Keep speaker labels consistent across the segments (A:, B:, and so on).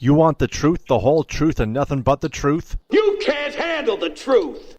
A: You want the truth, the whole truth, and nothing but the truth?
B: You can't handle the truth!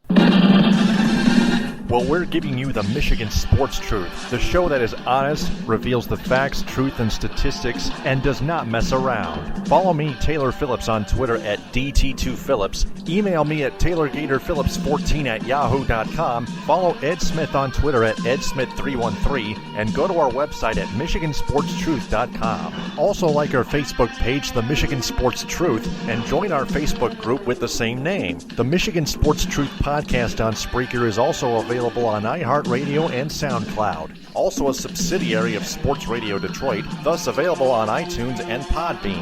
A: Well, we're giving you the Michigan Sports Truth, the show that is honest, reveals the facts, truth, and statistics, and does not mess around. Follow me, Taylor Phillips, on Twitter at DT2Phillips. Email me at TaylorGatorPhillips14@yahoo.com. Follow Ed Smith on Twitter at EdSmith313, and go to our website at MichiganSportsTruth.com. Also like our Facebook page, The Michigan Sports Truth, and join our Facebook group with the same name. The Michigan Sports Truth podcast on Spreaker is also available on iHeartRadio and SoundCloud. Also a subsidiary of Sports Radio Detroit, thus available on iTunes and Podbean.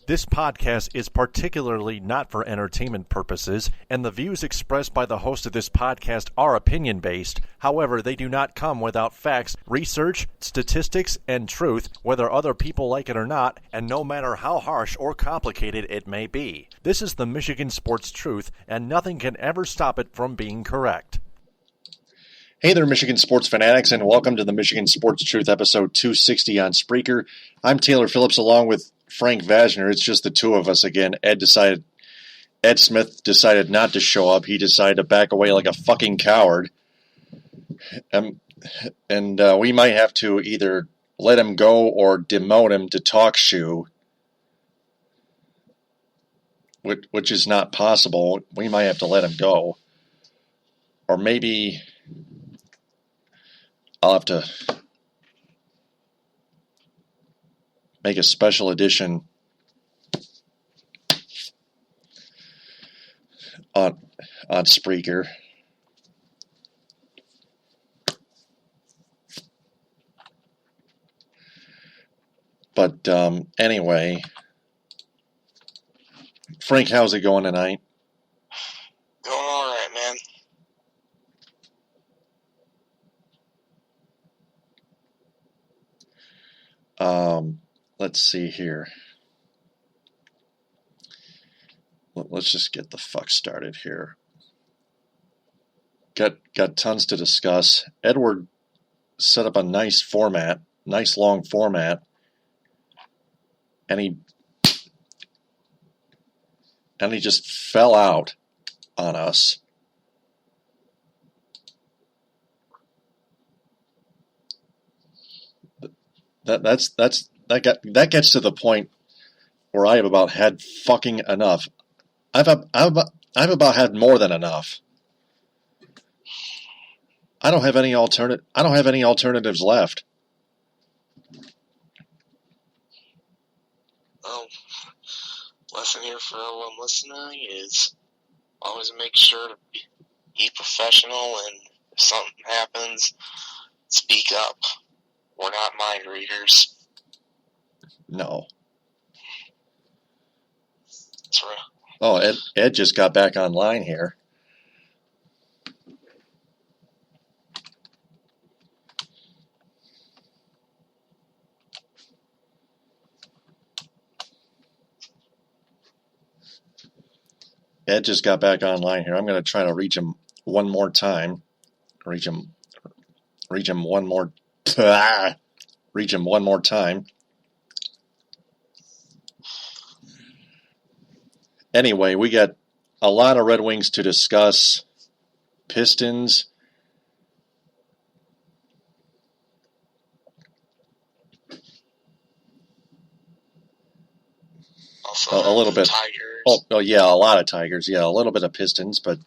A: This podcast is particularly not for entertainment purposes, and the views expressed by the host of this podcast are opinion-based. However, they do not come without facts, research, statistics, and truth, whether other people like it or not, and no matter how harsh or complicated it may be. This is the Michigan Sports Truth, and nothing can ever stop it from being correct.
C: Hey there, Michigan sports fanatics, and welcome to the Michigan Sports Truth, episode 260 on Spreaker. I'm Taylor Phillips, along with Frank Vazner. It's just the two of us again. Ed Smith decided not to show up. He decided to back away like a fucking coward. And we might have to either let him go or demote him to talk shoe, which is not possible. We might have to let him go. Or maybe I'll have to make a special edition on Spreaker. But anyway, Frank, how's it going tonight?
D: Going all right, man.
C: Let's see here. Let's just get the fuck started here. Got tons to discuss. Edward set up a nice long format, and he just fell out on us. That gets to the point where I have about had fucking enough. I've about had more than enough. I don't have any alternatives left.
D: Well, lesson here for everyone listening is always make sure to be professional, and if something happens, speak up. We're not mind readers.
C: No.
D: That's right.
C: Oh, Ed just got back online here. I'm going to try to reach him one more time. Reach him one more time. Anyway, we got a lot of Red Wings to discuss. Pistons.
D: Also,
C: a little bit.
D: Tigers.
C: Oh, yeah, a lot of Tigers. Yeah, a little bit of Pistons, but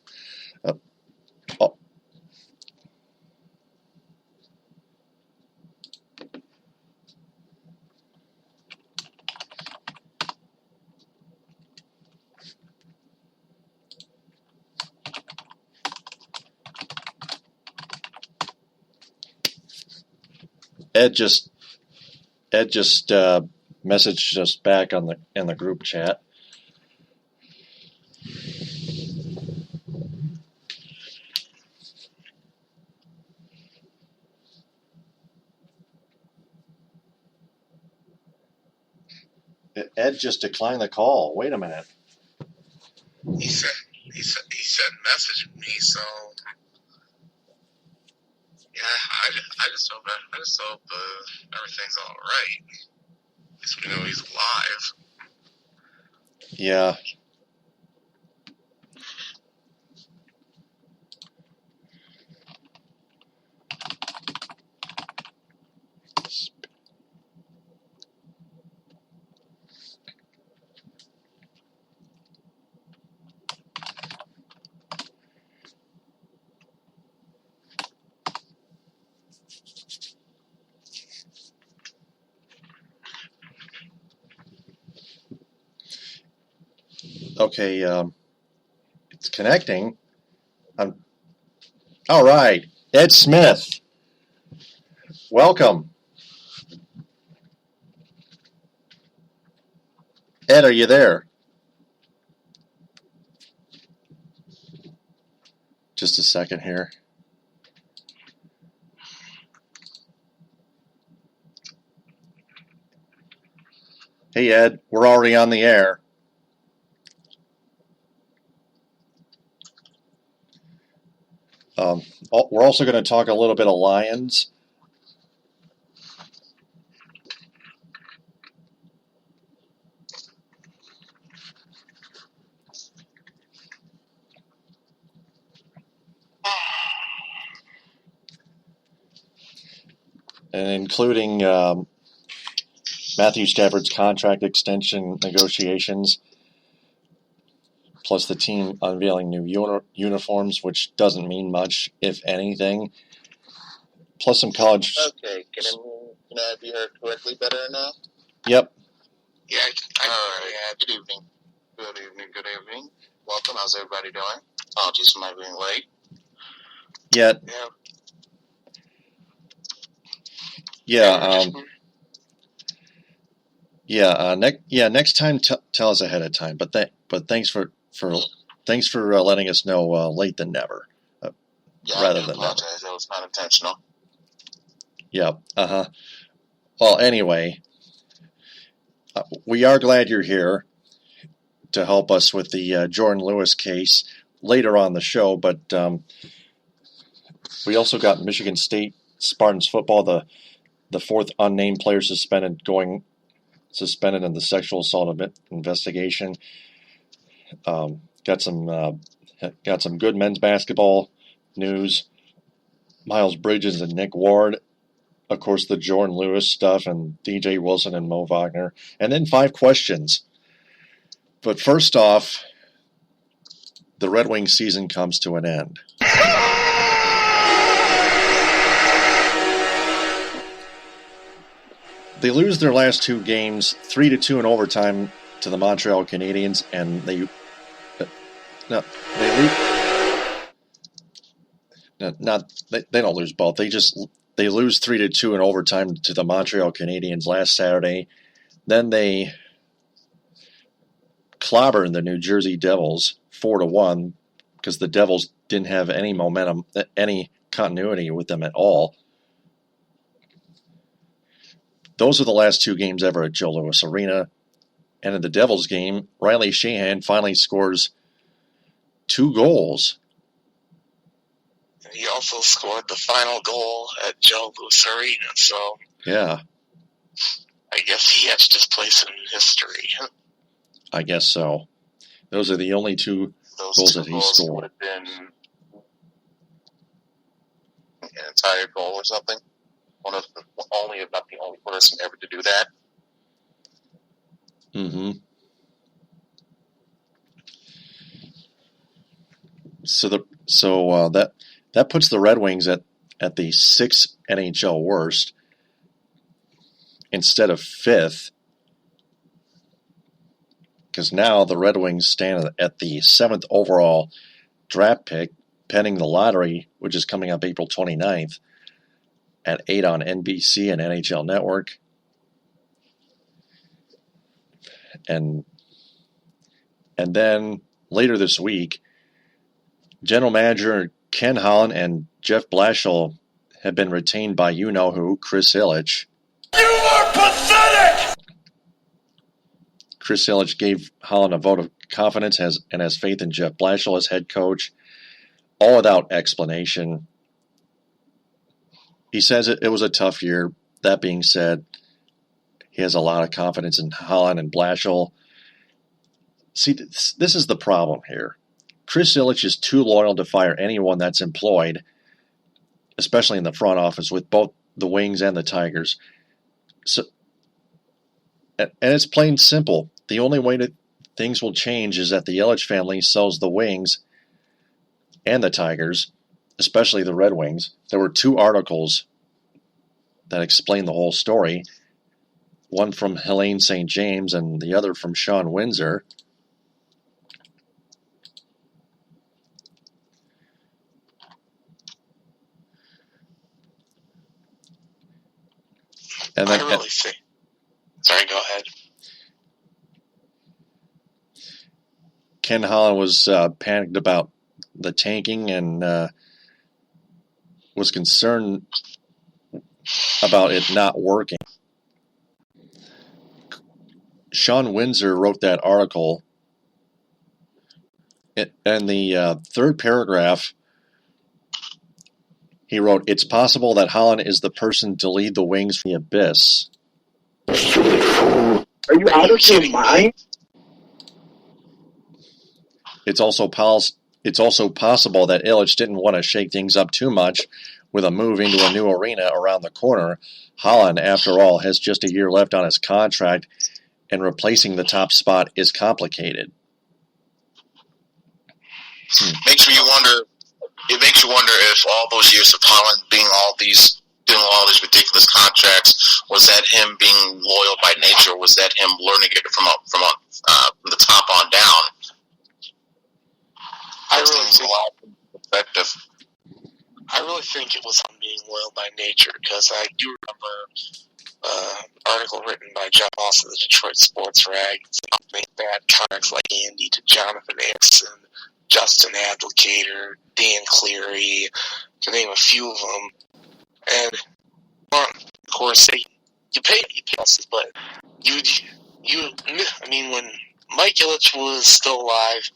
C: Ed just messaged us back in the group chat. Ed just declined the call. Wait a minute.
D: He said message me, so yeah, I just hope everything's all right. At least we know he's alive.
C: Yeah. Okay, it's connecting. All right, Ed Smith, welcome. Ed, are you there? Just a second here. Hey, Ed, we're already on the air. We're also going to talk a little bit of Lions. And including Matthew Stafford's contract extension negotiations, plus the team unveiling new uniforms, which doesn't mean much, if anything. Plus some college.
D: Okay, can I be heard correctly better now?
C: Yep.
D: Yeah, yeah, good evening. Good evening. Welcome, how's everybody doing? Apologies for my being late.
C: Yeah. Next time, tell us ahead of time. But thanks for letting us know late than never, rather than never.
D: That was not intentional.
C: Yeah. Well, anyway, we are glad you're here to help us with the Jordan Lewis case later on the show. But we also got Michigan State Spartans football, the fourth unnamed player suspended in the sexual assault investigation. Got some good men's basketball news. Miles Bridges and Nick Ward. Of course, the Jordan Lewis stuff and DJ Wilson and Mo Wagner. And then 5 questions. But first off, the Red Wings season comes to an end. They lose their last 2 games, 3-2 in overtime to the Montreal Canadiens, and they don't lose both. They lose 3-2 in overtime to the Montreal Canadiens last Saturday. Then they clobbered the New Jersey Devils 4-1 because the Devils didn't have any momentum, any continuity with them at all. Those are the last 2 games ever at Joe Louis Arena. And in the Devils game, Riley Sheahan finally scores 2 goals.
D: He also scored the final goal at Joe Louis Arena, so
C: yeah,
D: I guess he etched his place in history.
C: I guess so. Those are the only 2 goals that he scored.
D: Would have been an entire goal or something. Not the only person ever to do that.
C: Mm-hmm. So that puts the Red Wings at the 6th NHL worst instead of 5th, because now the Red Wings stand at the 7th overall draft pick, pending the lottery, which is coming up April 29th at 8 on NBC and NHL Network. And then later this week, General Manager Ken Holland and Jeff Blashill have been retained by you-know-who, Chris Ilitch.
B: You are pathetic!
C: Chris Ilitch gave Holland a vote of confidence and has faith in Jeff Blashill as head coach, all without explanation. he says it was a tough year. That being said, he has a lot of confidence in Holland and Blashill. See, this is the problem here. Chris Ilitch is too loyal to fire anyone that's employed, especially in the front office with both the Wings and the Tigers. So, and it's plain simple. The only way that things will change is that the Ilitch family sells the Wings and the Tigers, especially the Red Wings. There were 2 articles that explain the whole story, one from Helene St. James and the other from Sean Windsor. And then,
D: I really think. Sorry, go ahead.
C: Ken Holland was panicked about the tanking and was concerned about it not working. Sean Windsor wrote that article. In the 3rd paragraph, he wrote, "It's possible that Holland is the person to lead the Wings from the abyss."
E: Are you out of your mind?
C: It's also possible that Ilitch didn't want to shake things up too much with a move into a new arena around the corner. Holland, after all, has just a year left on his contract, and replacing the top spot is complicated.
D: It makes you wonder if all those years of Holland doing all these ridiculous contracts, was that him being loyal by nature, or was that him learning it from the top on down? I really think it was him being loyal by nature, because I do remember an article written by Jeff Moss of the Detroit Sports Rag saying bad contracts like Andy to Jonathan Erickson, Justin Advocator, Dan Cleary, to name a few of them. And, of course, you pay us, but when Mike Ilitch was still alive,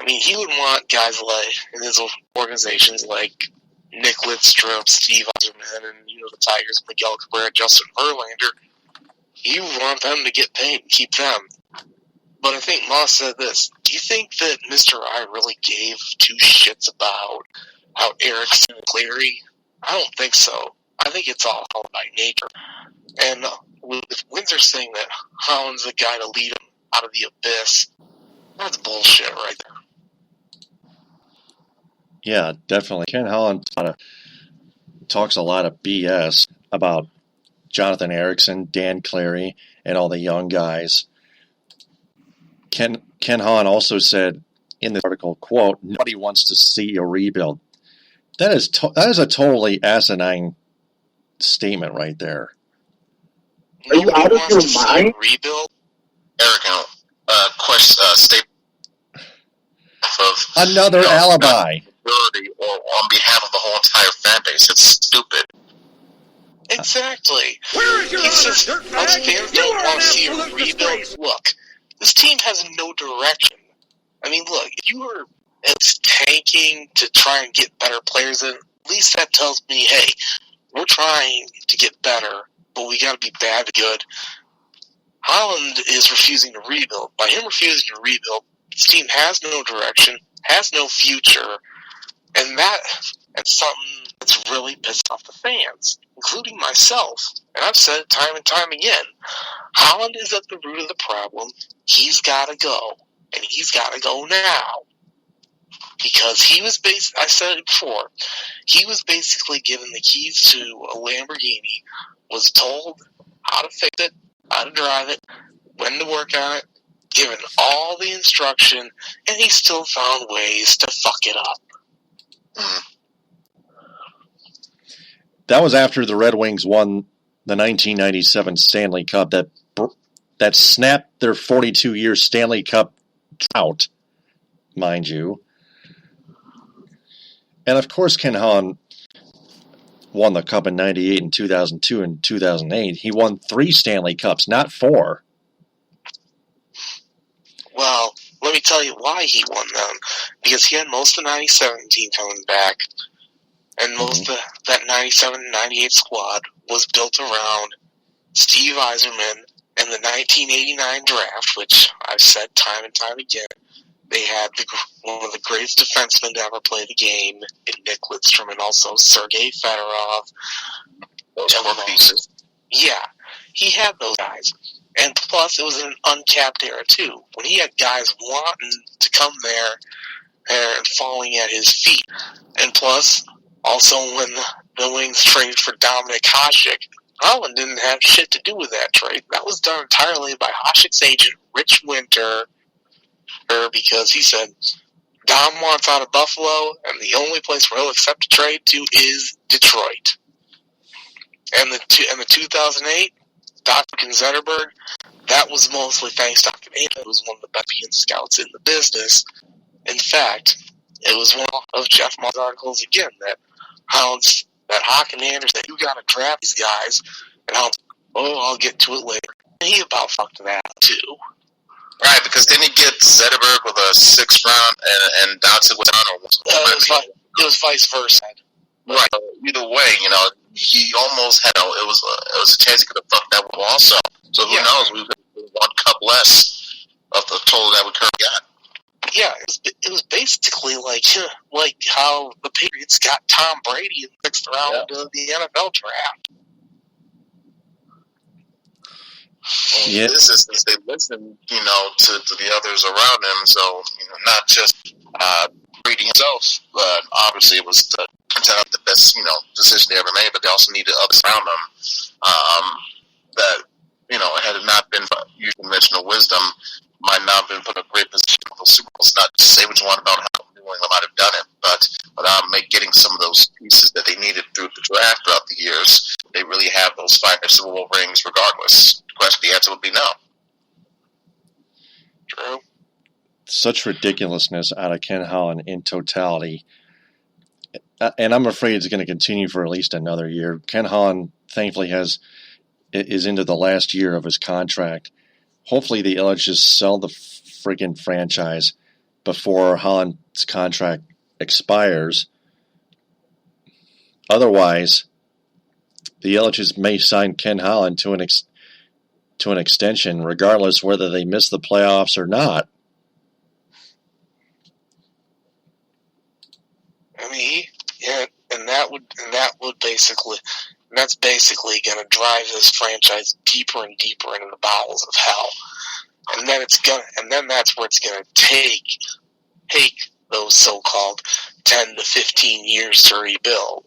D: he would want guys like, in his organizations, like Nick Lidstrom, Steve Eiserman, and, the Tigers, Miguel Cabrera, Justin Verlander. He would want them to get paid and keep them. But I think Moss said this: do you think that Mr. I really gave 2 shits about how Erickson and Cleary? I don't think so. I think it's all by nature. And with Windsor saying that Holland's the guy to lead him out of the abyss, that's bullshit right there.
C: Yeah, definitely. Ken Holland talks a lot of BS about Jonathan Erickson, Dan Cleary, and all the young guys. Ken Holland also said in the article, quote, "Nobody wants to see a rebuild." That is a totally asinine statement right there.
E: Are you out of your mind?
D: Rebuild? Eric, state of
C: another alibi.
D: Or on behalf of the whole entire fan base. It's stupid. Exactly.
B: Where is your
D: Us fans don't want to see a
B: rebuild.
D: rebuild. Look, this team has no direction. Look, if you were tanking to try and get better players in, at least that tells me, hey, we're trying to get better, but we got to be bad to good. Holland is refusing to rebuild. By him refusing to rebuild, this team has no direction, has no future, and that's something that's really pissed off the fans, including myself. And I've said it time and time again. Holland is at the root of the problem. He's got to go, and he's got to go now. Because I said it before, he was basically given the keys to a Lamborghini, was told how to fix it, how to drive it, when to work on it, given all the instruction, and he still found ways to fuck it up.
C: That was after the Red Wings won the 1997 Stanley Cup that snapped their 42-year Stanley Cup drought, mind you. And of course, Ken Holland won the Cup in 98 and 2002 and 2008. He won 3 Stanley Cups, not 4.
D: Well, let me tell you why he won them. Because he had most of the 97 team coming back. And most of that 97-98 squad was built around Steve Yzerman and the 1989 draft, which I've said time and time again. They had one of the greatest defensemen to ever play the game in Nick Lidstrom, and also Sergei Fedorov.
F: Those were pieces.
D: Yeah, he had those guys. And plus, it was an uncapped era, too, when he had guys wanting to come there and falling at his feet. And plus, also when the Wings traded for Dominik Hasek, Holland didn't have shit to do with that trade. That was done entirely by Hasek's agent, Rich Winter, because he said, Dom wants out of Buffalo, and the only place where he'll accept a trade to is Detroit. And the 2008, Dr. Zetterberg, that was mostly thanks to Dr. It was one of the best scouts in the business. In fact, it was one of Jeff Mott's articles again that Hawk and Anders said, you got to draft these guys, and I'll get to it later. And he about fucked that too.
F: Right, because didn't he get Zetterberg with a 6th round and Dotson was on?
D: It was vice versa.
F: Right. Either way, he almost had it was a chance he could have fucked that one also. So who knows? We could have 1 cup less of the total that we currently got.
D: Yeah, it was basically like how the Patriots got Tom Brady in the 6th round of the NFL draft.
F: Yeah. This is they listen, to the others around him. So not just Brady himself, but obviously it was the best decision they ever made. But they also needed others around them that had it not been for conventional wisdom, might not have been put in a great position for those Super Bowls. Not to say what you want about how New England might have done it, but without getting some of those pieces that they needed through the draft throughout the years, they really have those 5 Super Bowl rings regardless. The answer would be no.
D: True.
C: Such ridiculousness out of Ken Holland in totality. And I'm afraid it's going to continue for at least another year. Ken Holland, thankfully, is into the last year of his contract. Hopefully, the Ilitch just sell the friggin' franchise before Holland's contract expires. Otherwise, the Ilitches may sign Ken Holland to an extension, regardless whether they miss the playoffs or not.
D: I mean, that's basically going to drive this franchise deeper and deeper into the bowels of hell. And then that's where it's going to take those so-called 10 to 15 years to rebuild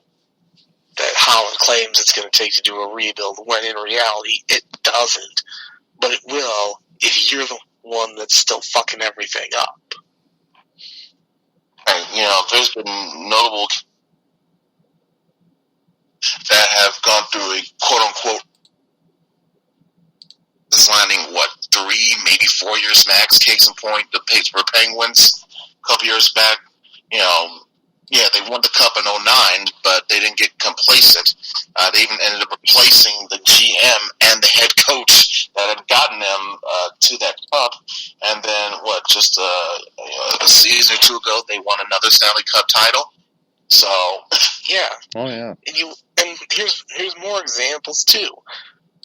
D: that Holland claims it's going to take to do a rebuild, when in reality it doesn't. But it will if you're the one that's still fucking everything up.
F: And, there's been notable that have gone through a quote-unquote this landing, 3, maybe 4 years max. Case in point, the Pittsburgh Penguins a couple years back, they won the Cup in 2009, but they didn't get complacent. They even ended up replacing the GM and the head coach that had gotten them to that Cup. And then, just a season or two ago, they won another Stanley Cup title. So,
D: yeah.
C: Oh, yeah.
D: And here's more examples, too.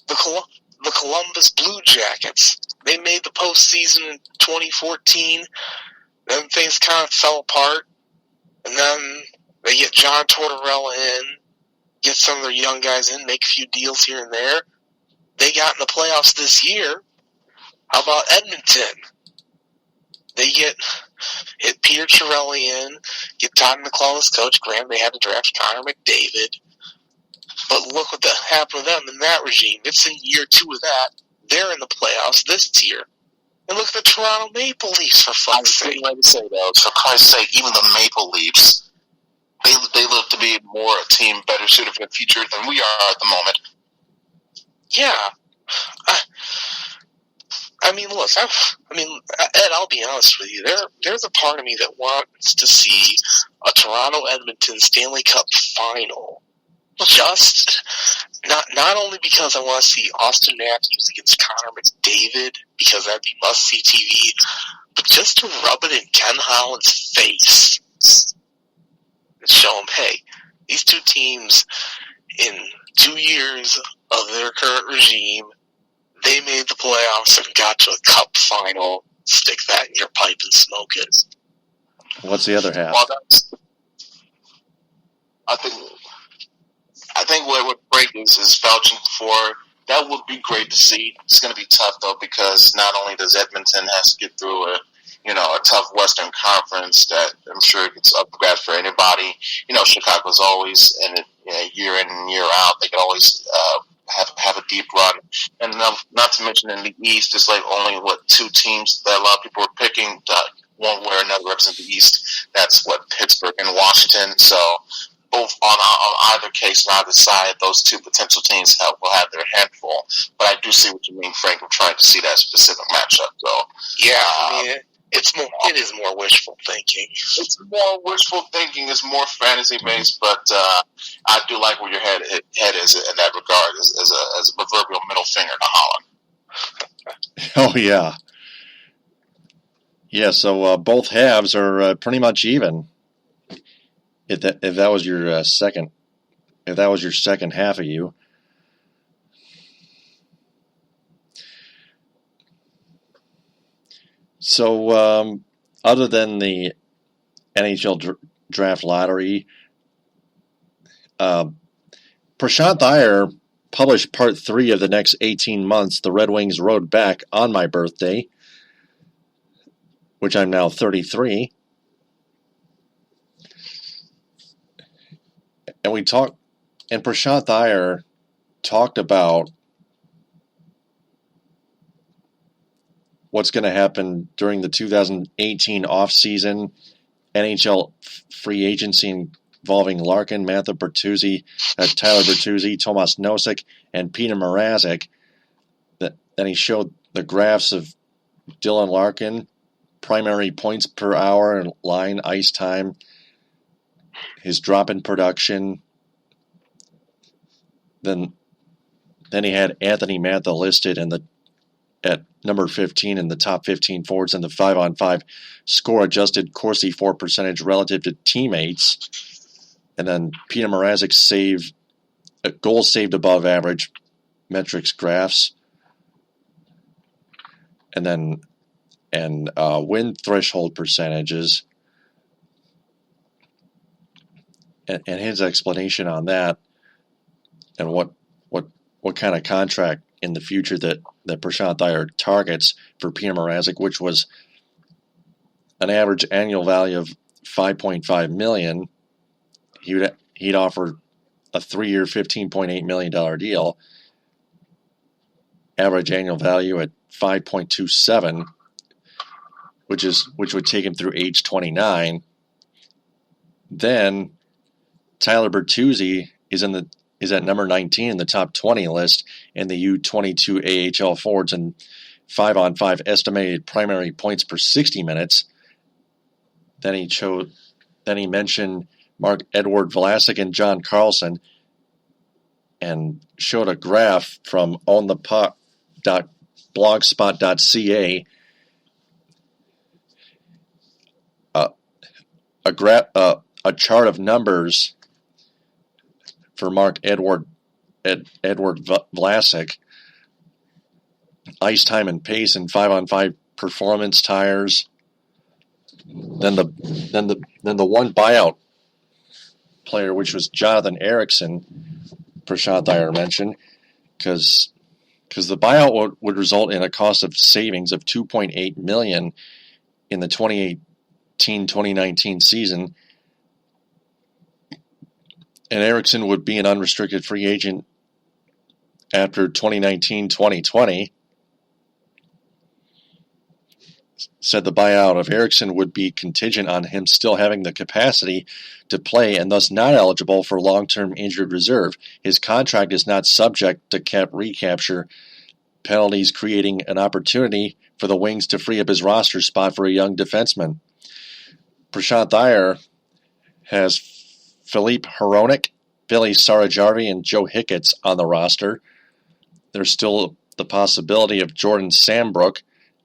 D: The Columbus Blue Jackets, they made the postseason in 2014. Then things kind of fell apart. And then they get John Tortorella in, get some of their young guys in, make a few deals here and there. They got in the playoffs this year. How about Edmonton? They hit Peter Chiarelli in, get Todd McClellan as coach. Graham, they had to draft Connor McDavid. But look what happened with them in that regime. It's in year 2 of that. They're in the playoffs this year. And look at the Toronto Maple Leafs, for fuck's sake.
F: I was say, though, for Christ's sake, even the Maple Leafs, they look to be more a team better suited for the future than we are at the moment.
D: Yeah. Look, Ed, I'll be honest with you. There's a part of me that wants to see a Toronto-Edmonton Stanley Cup final. Just not only because I want to see Austin Matthews against Connor McDavid, because that'd be must-see TV, but just to rub it in Ken Holland's face and show him, hey, These two teams, in 2 years of their current regime, they made the playoffs and got to a cup final. Stick that in your pipe and smoke it.
C: What's the other half?
F: Well, I think what Frank is vouching for, that would be great to see. It's going to be tough, though, because not only does Edmonton have to get through a tough Western Conference that I'm sure gets up for grabs for anybody. Chicago's always year in and year out. They can always have a deep run. And not to mention in the East, it's like only, two teams that a lot of people are picking one way or another represent the East. That's Pittsburgh and Washington. So both on either case, on either side, those two potential teams will have their handful. But I do see what you mean, Frank. I'm trying to see that specific matchup, though.
D: Yeah, it is more wishful thinking.
F: It's more wishful thinking. It's more fantasy based, but I do like where your head is in that regard, as a proverbial middle finger to Holland.
C: Oh yeah, yeah. So both halves are pretty much even. If that was your second half of you. So, other than the NHL draft lottery, Prashant Iyer published part 3 of the next 18 months the Red Wings rode back on my birthday, which I'm now 33. And Prashant Iyer talked about what's going to happen during the 2018 offseason, NHL free agency involving Larkin, Tyler Bertuzzi, Tomas Nosek, and Peter Mrazek. Then he showed the graphs of Dylan Larkin, primary points per hour and line ice time, his drop in production. Then he had Anthony Mantha listed at number 15 in the top 15 forwards in the 5-on-5 score-adjusted Corsi for percentage relative to teammates. And then Peter Mrazek goals saved above average metrics graphs. And win threshold percentages. And his explanation on that and what kind of contract in the future that Prashant Iyer targets for Peter Mrazek, which was an average annual value of $5.5 million. He'd offer a 3-year, $15.8 million deal, average annual value at 5.27, which would take him through age 29. Then Tyler Bertuzzi is at number 19 in the top 20 list in the U22 AHL forwards and 5-on-5 estimated primary points per 60 minutes. Then he mentioned Marc-Edouard Vlasic and John Carlson and showed a graph from onthepuck.blogspot.ca, a chart of numbers for Marc-Edouard Vlasic, ice time and pace and 5-on-5 performance tires. Then the one buyout player, which was Jonathan Ericsson, Prashant Iyer mentioned, because the buyout would result in a cost of savings of $2.8 million in the 2018-2019 season. And Ericsson would be an unrestricted free agent after 2019-2020. Said the buyout of Ericsson would be contingent on him still having the capacity to play and thus not eligible for long-term injured reserve. His contract is not subject to cap recapture penalties, creating an opportunity for the Wings to free up his roster spot for a young defenseman. Prashant Iyer has Philippe Hronek, Billy Sarajarvi, and Joe Hicketts on the roster. There's still the possibility of Jordan Sambrook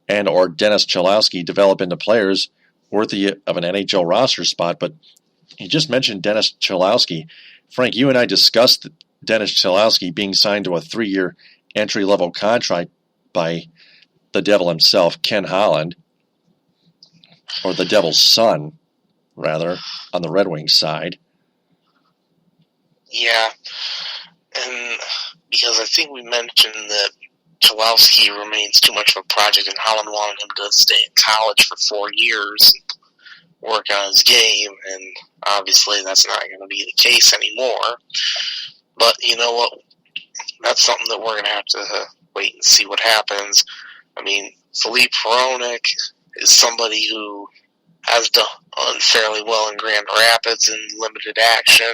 C: and or Dennis Cholowski develop into players worthy of an NHL roster spot, but he just mentioned Dennis Cholowski. Frank, you and I discussed Dennis Cholowski being signed to a 3-year entry-level contract by the Devil himself, Ken Holland, or the Devil's son, rather, on the Red Wings side.
D: Yeah, and because I think we mentioned that Cholowski remains too much of a project, and Holland wanted him to stay in college for 4 years and work on his game, and obviously that's not going to be the case anymore. But you know what? That's something that we're going to have to wait and see what happens. I mean, Philippe Hronek is somebody who has done fairly well in Grand Rapids in limited action.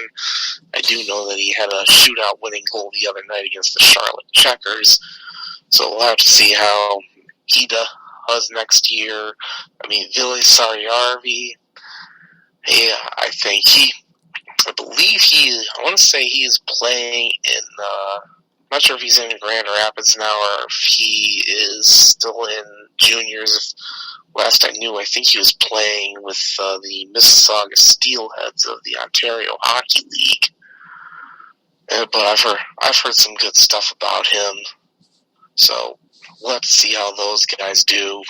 D: I do know that he had a shootout winning goal the other night against the Charlotte Checkers. So we'll have to see how he does next year. I mean, Ville Sarjärvi, I want to say he is playing in, I'm not sure if he's in Grand Rapids now or if he is still in juniors. Last I knew, I think he was playing with the Mississauga Steelheads of the Ontario Hockey League. But I've heard some good stuff about him. So let's see how those guys do.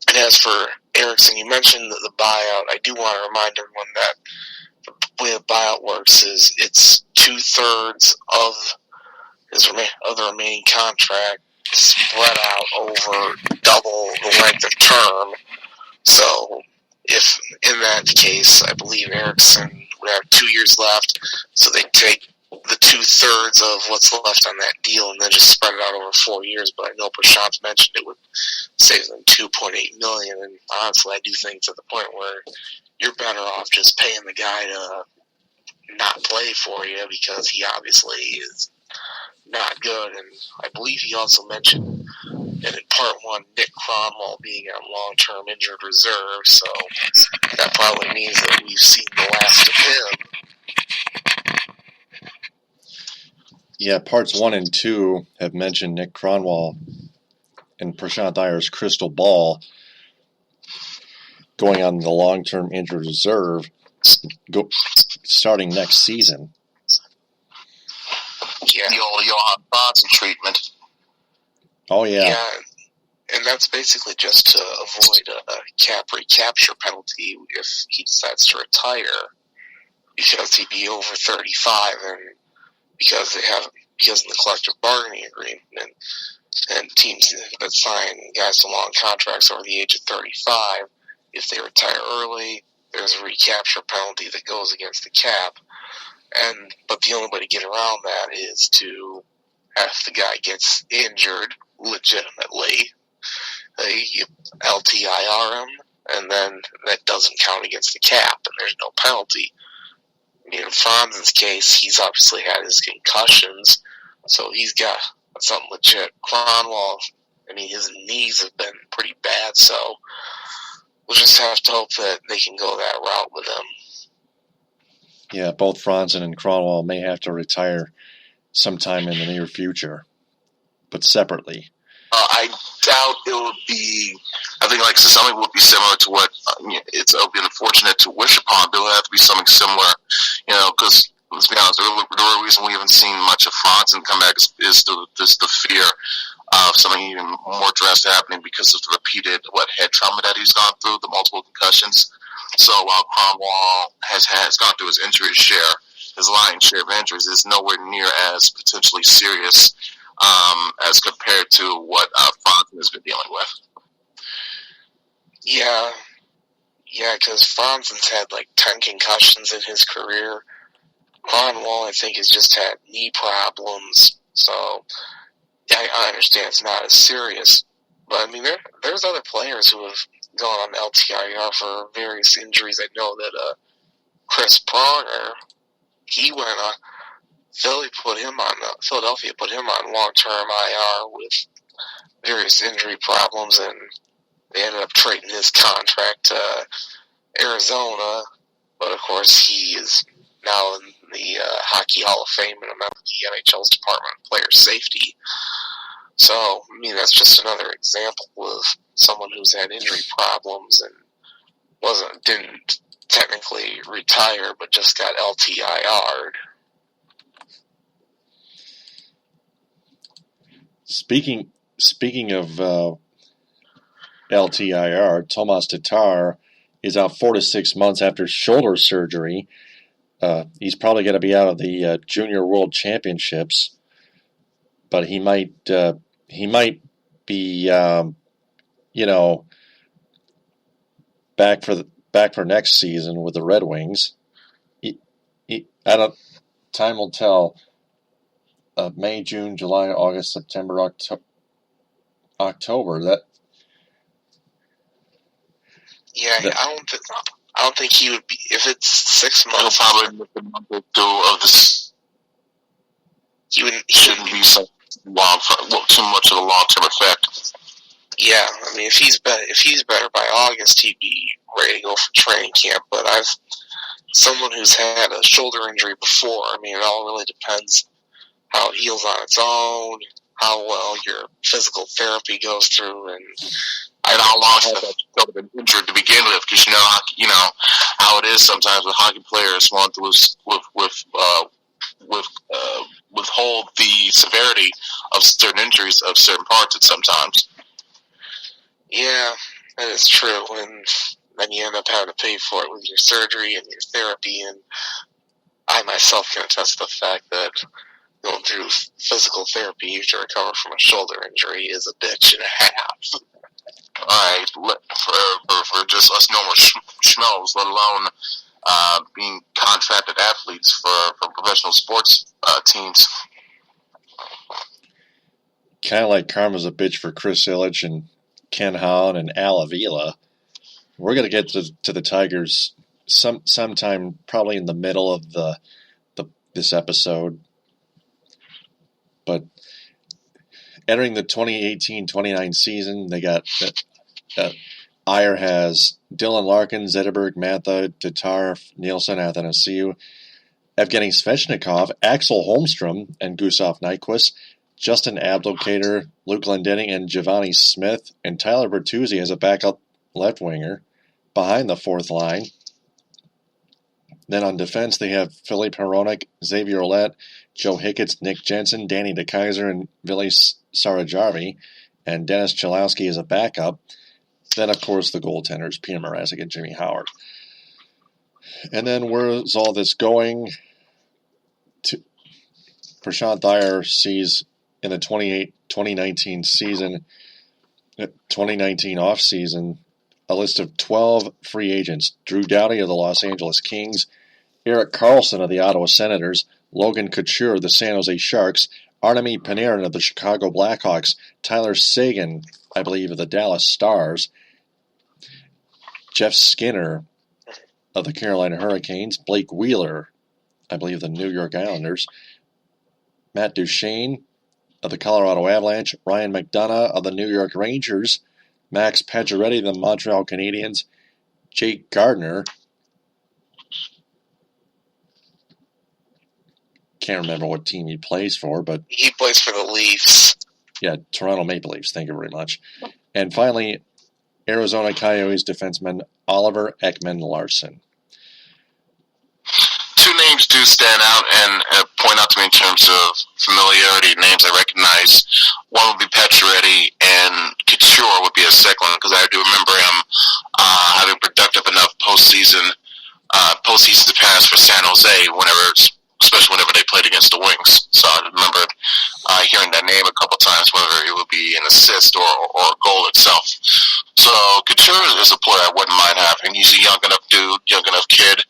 D: And as for Eriksson, you mentioned the buyout. I do want to remind everyone that the way the buyout works is it's 2/3 of the remaining contract spread out over double the length of term. So if in that case, I believe Eriksson would have 2 years left, so they take the 2/3 of what's left on that deal and then just spread it out over 4 years. But I know Prashant's mentioned it would save them $2.8 million, and honestly, I do think to the point where you're better off just paying the guy to not play for you because he obviously is not good. And I believe he also mentioned, and in part one, Nick Cromwell being on long-term injured reserve, so that probably means that we've seen the last of him.
C: Yeah, parts 1 and 2 have mentioned Nick Cronwall and Prashant Iyer's crystal ball going on the long-term injured reserve starting next season.
F: Yeah. The old Johan Bronson treatment.
C: Oh, yeah.
D: Yeah, and that's basically just to avoid a cap recapture penalty if he decides to retire, because he'd be over 35, and because in the collective bargaining agreement, and teams that sign guys to long contracts over the age of 35, if they retire early, there's a recapture penalty that goes against the cap. But the only way to get around that is to, if the guy gets injured legitimately, you LTIR him, and then that doesn't count against the cap, and there's no penalty. I mean, in Franz's case, he's obviously had his concussions, so he's got something legit. Cronwall, I mean, his knees have been pretty bad, so we'll just have to hope that they can go that route with him.
C: Yeah, both Franzen and Cronwall may have to retire sometime in the near future, but separately.
F: I doubt it would be. I think like something would be similar to what it would be unfortunate to wish upon, but it would have to be something similar, because let's be honest, the real reason we haven't seen much of Franzen come back is the fear of something even more drastic happening because of the repeated head trauma that he's gone through, the multiple concussions. So while Cromwell has gone through his injury share, his lion's share of injuries is nowhere near as potentially serious as compared to what Franzen has been dealing with.
D: Yeah, because Franzen's had like 10 concussions in his career. Cronwall, I think, has just had knee problems. So I understand it's not as serious. But I mean, there's other players who have gone on LTIR for various injuries. I know that Chris Pronger, he went on. Philadelphia put him on long-term IR with various injury problems, and they ended up trading his contract to Arizona. But of course, he is now in the Hockey Hall of Fame and a member of the NHL's Department of Player Safety. So, I mean, that's just another example of someone who's had injury problems and didn't technically retire, but just got LTIR'd.
C: Speaking of LTIR, Tomas Tatar is out 4 to 6 months after shoulder surgery. He's probably going to be out of the Junior World Championships, but he might be back for next season with the Red Wings. Time will tell. May, June, July, August, September, October.
D: I don't think he would be if it's 6 months.
F: He'll probably miss a month or two of this.
D: He
F: Shouldn't be so long for too much of a long-term effect.
D: Yeah, I mean, if he's better by August, he'd be ready to go for training camp. But someone who's had a shoulder injury before. I mean, it all really depends how it heals on its own, how well your physical therapy goes through, and
F: how long has that shoulder been injured to begin with? Because you know how it is sometimes with hockey players want to withhold the severity of certain injuries of certain parts. Sometimes.
D: Yeah, that is true, and then you end up having to pay for it with your surgery and your therapy. And I myself can attest to the fact that going through physical therapy to recover from a shoulder injury is a bitch and a half.
F: All right, for just us normal schmells, let alone being contracted athletes for professional sports teams.
C: Kind of like karma's a bitch for Chris Illich and Ken Holland and Al Avila. We're going to get to the Tigers sometime probably in the middle of this episode. But entering the 2018-29 season, they got Iyer has Dylan Larkin, Zetterberg, Mantha, Tatar, Nielsen, Athanasiou, Evgeny Svechnikov, Axel Holmstrom, and Gustav Nyquist, Justin Ablocator, Luke Glendening, and Giovanni Smith, and Tyler Bertuzzi as a backup left winger behind the fourth line. Then on defense, they have Philippe Hronek, Xavier Ouellet, Joe Hicketts, Nick Jensen, Danny DeKaiser, and Vili Sarajarvi, and Dennis Chalowski as a backup. Then, of course, the goaltenders, Peter Mrazek and Jimmy Howard. And then where's all this going? Prashant Iyer sees in the 2019 season, 2019 offseason, a list of 12 free agents. Drew Doughty of the Los Angeles Kings, Erik Karlsson of the Ottawa Senators, Logan Couture of the San Jose Sharks, Artemi Panarin of the Chicago Blackhawks, Tyler Seguin, I believe, of the Dallas Stars, Jeff Skinner of the Carolina Hurricanes, Blake Wheeler, I believe, the New York Islanders, Matt Duchene of the Colorado Avalanche, Ryan McDonough of the New York Rangers, Max Pacioretty of the Montreal Canadiens, Jake Gardner, can't remember what team he plays for, but
D: he plays for the Leafs.
C: Yeah, Toronto Maple Leafs, thank you very much. And finally, Arizona Coyotes defenseman Oliver Ekman-Larsson.
F: Two names do stand out and point out to me in terms of familiarity, names I recognize. One would be Pacioretty, and Couture would be a second one, because I do remember him having productive enough postseason pass for San Jose, especially whenever they played against the Wings. So I remember hearing that name a couple times, whether it would be an assist or a goal itself. So Couture is a player I wouldn't mind having. He's a young enough dude, young enough kid.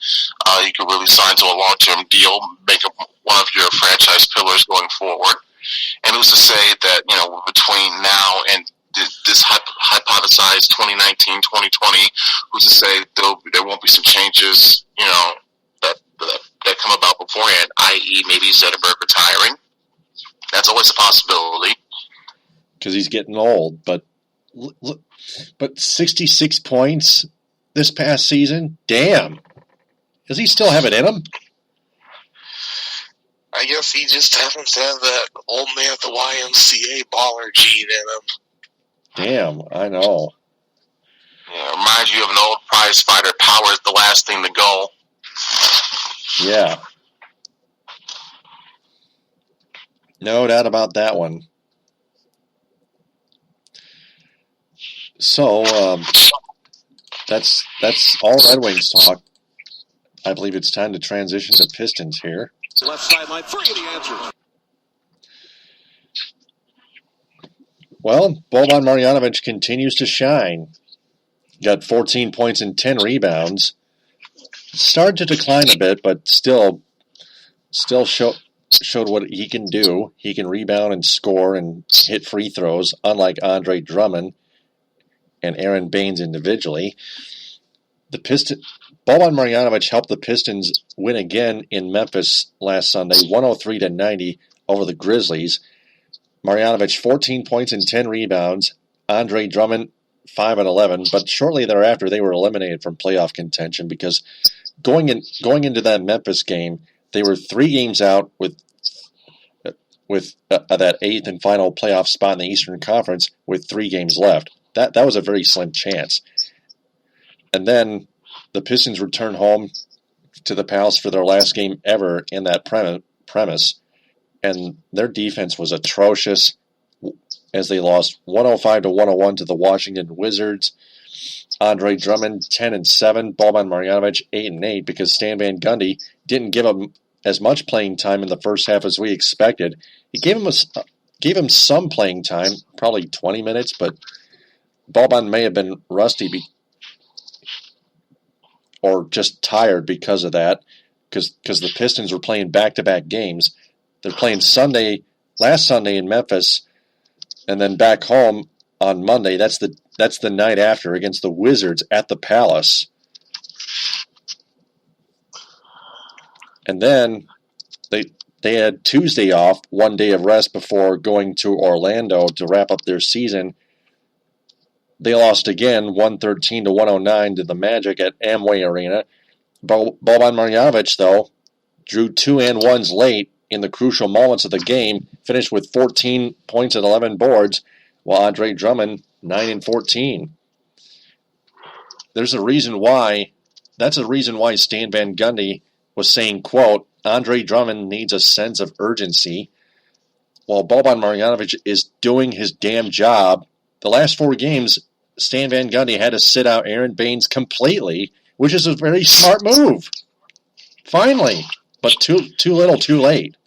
F: You could really sign to a long-term deal, make him one of your franchise pillars going forward. And who's to say that, between now and this hypothesized 2019-2020, who's to say there won't be some changes, that come about beforehand, i.e. maybe Zetterberg retiring. That's always a possibility.
C: Because he's getting old, but 66 points this past season? Damn. Does he still have it in him?
D: I guess he just happens to have that old man at the YMCA baller gene in him.
C: Damn, I know.
F: Yeah, reminds you of an old prize fighter. Power is the last thing to go.
C: Yeah. No doubt about that one. So that's all Red Wings talk. I believe it's time to transition to Pistons here.
B: Left sideline, 3 of the answers.
C: Well, Boban Marjanovic continues to shine. Got 14 points and 10 rebounds. Started to decline a bit, but still showed what he can do. He can rebound and score and hit free throws, unlike Andre Drummond and Aaron Baines individually. Boban Marjanovic helped the Pistons win again in Memphis last Sunday, 103-90 over the Grizzlies. Marjanovic 14 points and 10 rebounds. Andre Drummond 5 and 11, but shortly thereafter they were eliminated from playoff contention because going into that Memphis game, they were 3 games out with that 8th and final playoff spot in the Eastern Conference with 3 games left. That was a very slim chance. And then the Pistons returned home to the Palace for their last game ever in that premise, and their defense was atrocious as they lost 105-101 to the Washington Wizards. Andre Drummond 10 and 7, Boban Marjanovic 8 and 8 because Stan Van Gundy didn't give him as much playing time in the first half as we expected. He gave him some playing time, probably 20 minutes, but Boban may have been rusty or just tired because of that, because the Pistons were playing back-to-back games. They're playing last Sunday in Memphis, and then back home on Monday. That's the night after against the Wizards at the Palace. And then they had Tuesday off, 1 day of rest before going to Orlando to wrap up their season. They lost again, 113-109 to the Magic at Amway Arena. Boban Marjanovic, though, drew 2 and 1s late in the crucial moments of the game, finished with 14 points and 11 boards, while Andre Drummond 9 and 14. That's a reason why Stan Van Gundy was saying, quote, Andre Drummond needs a sense of urgency, while Boban Marjanovic is doing his damn job. The last 4 games, Stan Van Gundy had to sit out Aaron Baines completely, which is a very smart move. Finally, but too little, too late.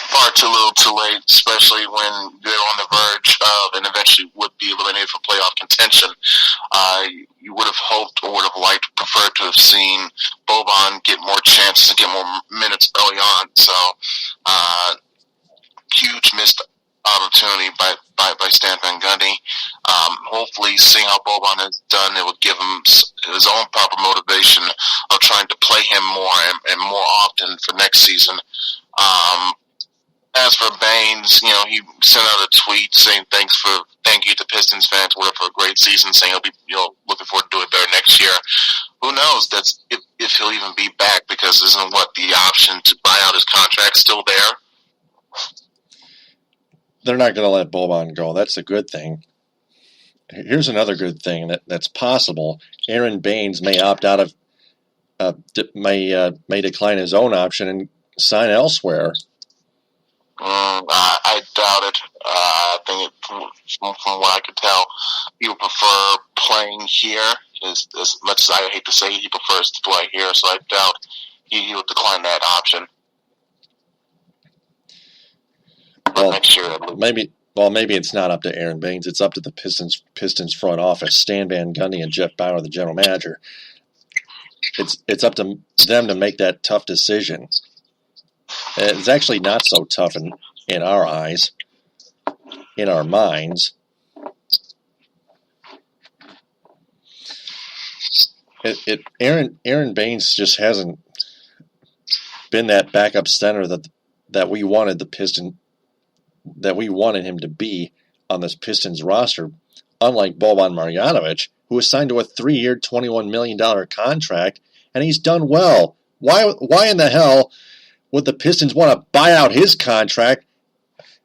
F: Far too little, too late, especially when they're on the verge of and eventually would be eliminated from playoff contention. You would have hoped or would have liked, preferred to have seen Boban get more chances and get more minutes early on. So, huge missed opportunity by Stan Van Gundy. Hopefully, seeing how Boban has done, it would give him his own proper motivation of trying to play him more and more often for next season. As for Baines, he sent out a tweet saying thank you to Pistons fans for a great season, saying he'll be looking forward to doing better next year. Who knows? That's if he'll even be back, because isn't the option to buy out his contract still there?
C: They're not going to let Boban go. That's a good thing. Here's another good thing that's possible. Aaron Baines may opt out of, may decline his own option and sign elsewhere.
F: I doubt it. I think from what I could tell, he would prefer playing here. As much as I hate to say it, he prefers to play here, so I doubt he would decline that option.
C: Well,
F: next year,
C: maybe it's not up to Aaron Baines. It's up to the Pistons front office, Stan Van Gundy and Jeff Bauer, the general manager. It's up to them to make that tough decision. It's actually not so tough in our eyes, in our minds. Aaron Baines just hasn't been that backup center that we wanted him to be on this Pistons roster, unlike Boban Marjanovic, who was signed to a 3-year, $21 million contract, and he's done well. Why in the hell would the Pistons want to buy out his contract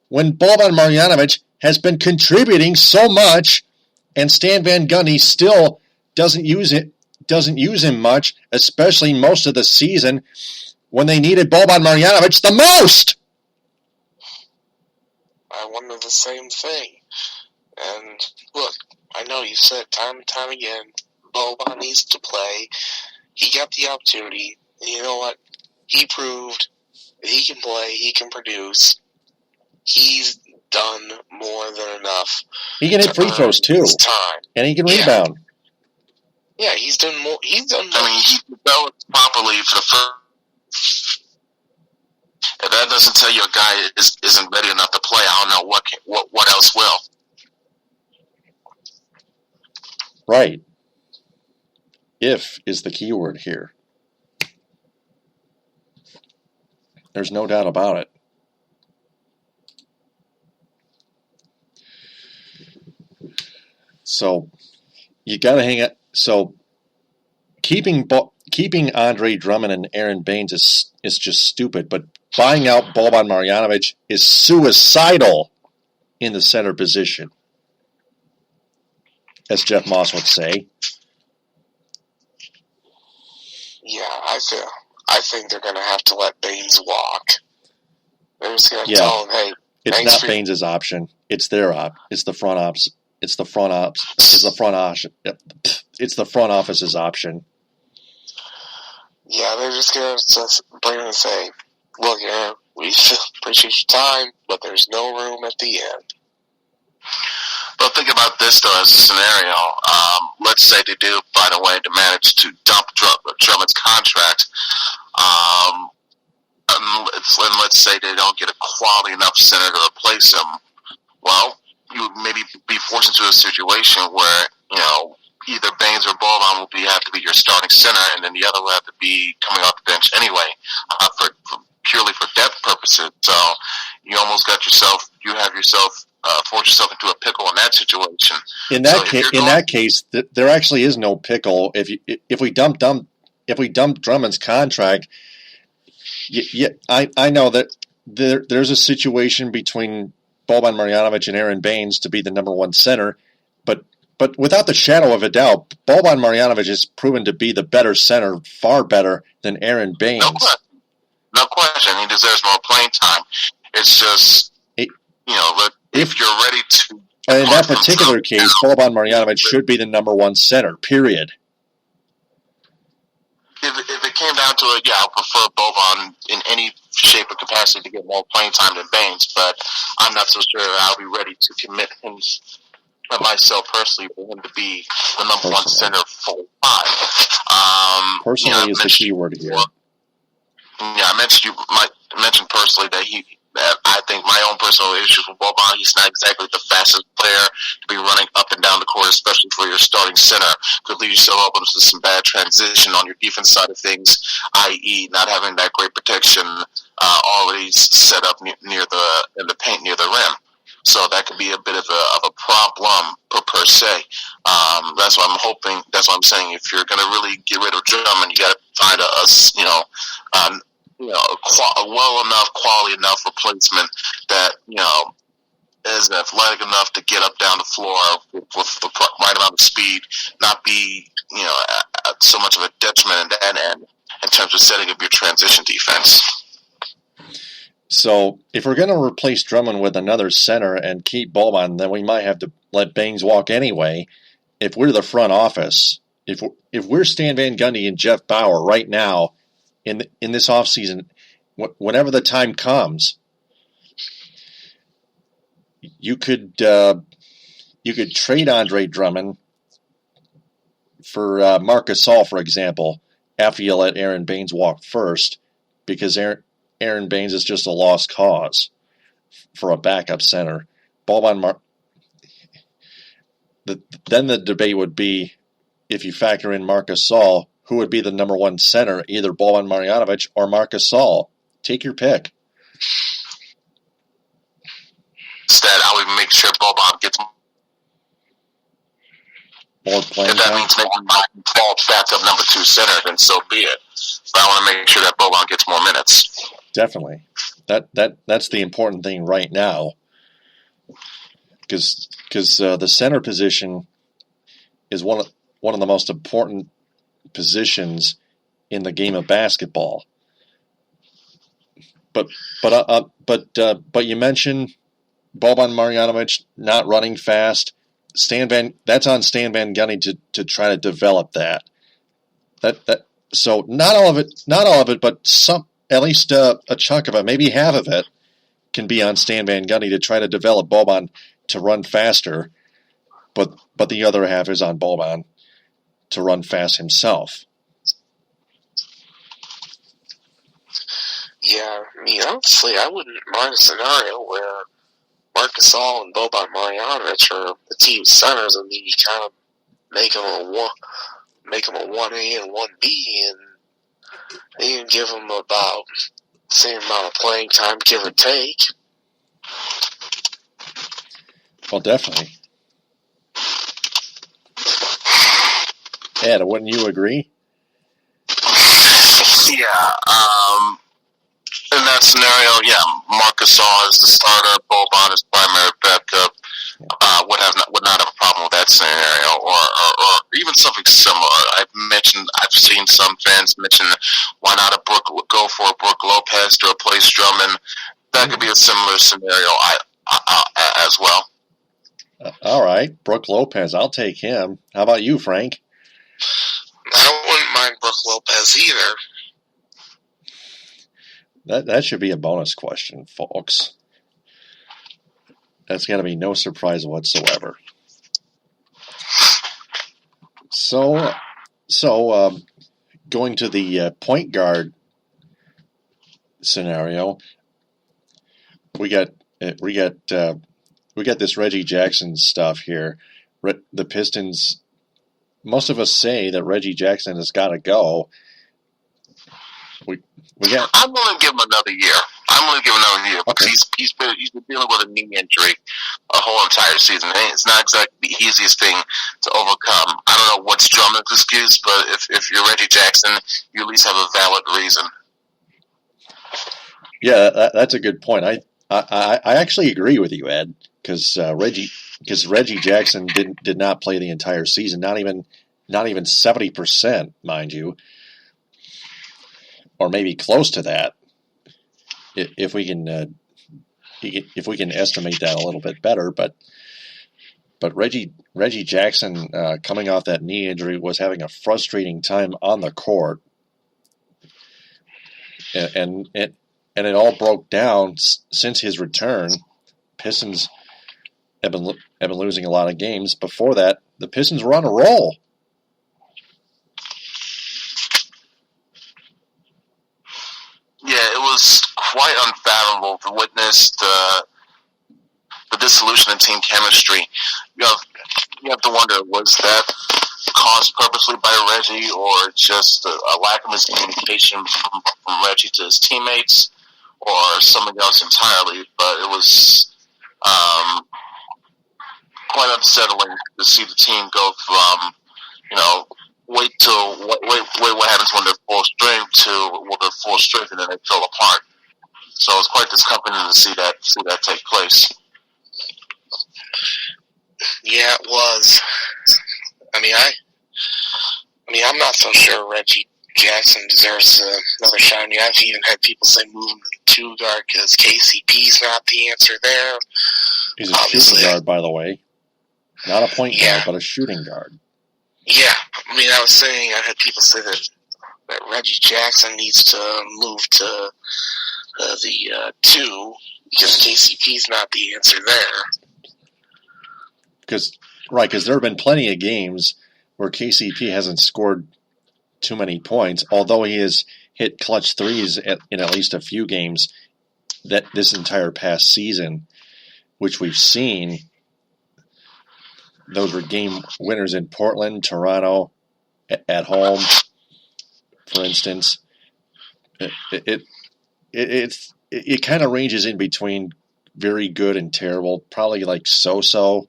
C: when Boban Marjanovic has been contributing so much, and Stan Van Gundy still doesn't use him much, especially most of the season when they needed Boban Marjanovic the most?
D: I wonder the same thing. And look, I know you've said time and time again, Boban needs to play. He got the opportunity, and you know what? He proved that he can play, he can produce. He's done more than enough.
C: He can hit free throws too, and he can rebound.
D: Yeah, he's done more. He's done more.
F: I mean, he developed properly for the first. If that doesn't tell you a guy isn't ready enough to play, I don't know what else will.
C: Right. If is the key word here. There's no doubt about it. So you got to hang it. So keeping Andre Drummond and Aaron Baines is just stupid. But buying out Boban Marjanovic is suicidal in the center position, as Jeff Moss would say.
D: Yeah, I think they're going to have to let Baines walk. They're just going to tell him, hey,
C: it's not Baines' option. It's their It's the front ops. It's the front office's option.
D: Yeah, they're just going to bring him and say, look, Aaron, we appreciate your time, but there's no room at the end.
F: But think about this, though, as a scenario. Let's say they do, by the way, to manage to dump Drummond's contract. And let's say they don't get a quality enough center to replace him. Well, you would maybe be forced into a situation where, either Baines or Boban will have to be your starting center, and then the other will have to be coming off the bench anyway, purely for depth purposes. So you almost force yourself into a pickle in that situation.
C: In that case, there actually is no pickle. If we dump Drummond's contract, I know that there's a situation between Boban Marjanovic and Aaron Baines to be the number one center, but without the shadow of a doubt, Boban Marjanovic has proven to be the better center, far better than Aaron Baines.
F: No question. He deserves more playing time. It's just, if you're ready to...
C: And in that particular case, Boban Marjanovic should be the number one center, period.
F: If it came down to it, I prefer Boban in any shape or capacity to get more playing time than Baines, but I'm not so sure I'll be ready to commit him, myself personally, for him to be the number one center full time.
C: Personally is the key word here.
F: I mentioned personally that I think my own personal issues with Boban, he's not exactly the fastest player to be running up and down the court, especially for your starting center. Could leave yourself open to some bad transition on your defense side of things, i.e. not having that great protection already set up in the paint near the rim. So that could be a bit of a problem per se. That's what I'm hoping. That's what I'm saying. If you're going to really get rid of Drummond, you got to find a well enough, quality enough replacement that is athletic enough to get up down the floor with the right amount of speed, not be so much of a detriment at that end in terms of setting up your transition defense.
C: So if we're going to replace Drummond with another center and keep Boban, then we might have to let Baines walk anyway. If we're the front office, if we're Stan Van Gundy and Jeff Bauer right now in this offseason, whenever the time comes, you could trade Andre Drummond for Marc Gasol, for example, after you let Aaron Baines walk first, because Aaron Baines is just a lost cause for a backup center. Then the debate would be, if you factor in Marc Gasol, who would be the number one center, either Boban Marjanovic or Marc Gasol? Take your pick.
F: Instead, I would make sure Boban gets
C: more playing
F: time. If that means making my default backup number two center, then so be it. But I want to make sure that Boban gets more minutes.
C: Definitely. That's the important thing right now. Because the center position is one of the most important positions in the game of basketball. But you mentioned Boban Marjanovic not running fast. that's on Stan Van Gundy to try to develop that. So not all of it, but some, at least a chunk of it, maybe half of it, can be on Stan Van Gundy to try to develop Boban to run faster, but the other half is on Boban to run fast himself.
D: Yeah, I mean, honestly, I wouldn't mind a scenario where Marc Gasol and Boban Marjanovic are the team centers, and then you kind of make them a 1A and 1B, and you can give them about the same amount of playing time, give or take.
C: Well, definitely. Ed, wouldn't you agree?
F: Yeah. In that scenario, yeah, Marc Gasol is the starter, Boban is primary backup. Would not have a problem with that scenario, or even something similar. I've seen some fans mention why not go for a Brook Lopez to replace Drummond. That could be a similar scenario as well.
C: All right, Brook Lopez, I'll take him. How about you, Frank?
D: I wouldn't mind Brook Lopez either.
C: That should be a bonus question, folks. That's going to be no surprise whatsoever. So going to the point guard scenario, we got this Reggie Jackson stuff here. The Pistons. Most of us say that Reggie Jackson has got to go.
F: I'm going to give him another year. Because he's been dealing with a knee injury a whole entire season. It's not exactly the easiest thing to overcome. I don't know what's Drummond's excuse, but if you're Reggie Jackson, you at least have a valid reason.
C: Yeah, that's a good point. I actually agree with you, Ed, because Reggie Jackson did not play the entire season, not even 70%, mind you. Or maybe close to that, if we can estimate that a little bit better. But Reggie Jackson, coming off that knee injury, was having a frustrating time on the court, and it all broke down since his return. Pistons have been losing a lot of games. Before that, the Pistons were on a roll.
F: Yeah, it was quite unfathomable to witness the dissolution in team chemistry. You have to wonder, was that caused purposely by Reggie, or just a lack of miscommunication from Reggie to his teammates, or something else entirely? But it was quite unsettling to see the team go from, wait what happens when they're full strength to they're full strength and then they fall apart. So it's quite discomforting to see that take place.
D: Yeah, it was. I mean, I'm not so sure Reggie Jackson deserves another shot. I mean, I've even had people say move him to the 2 guard because KCP's not the answer there.
C: He's a shooting guard, by the way. Not a point guard, but a shooting guard.
D: Yeah, I mean, I was saying, I had people say that Reggie Jackson needs to move to the 2 because KCP's not the answer there.
C: Because there have been plenty of games where KCP hasn't scored too many points, although he has hit clutch threes in at least a few games that this entire past season, which we've seen. Those were game winners in Portland, Toronto, at home, for instance. It kind of ranges in between very good and terrible, probably like so-so.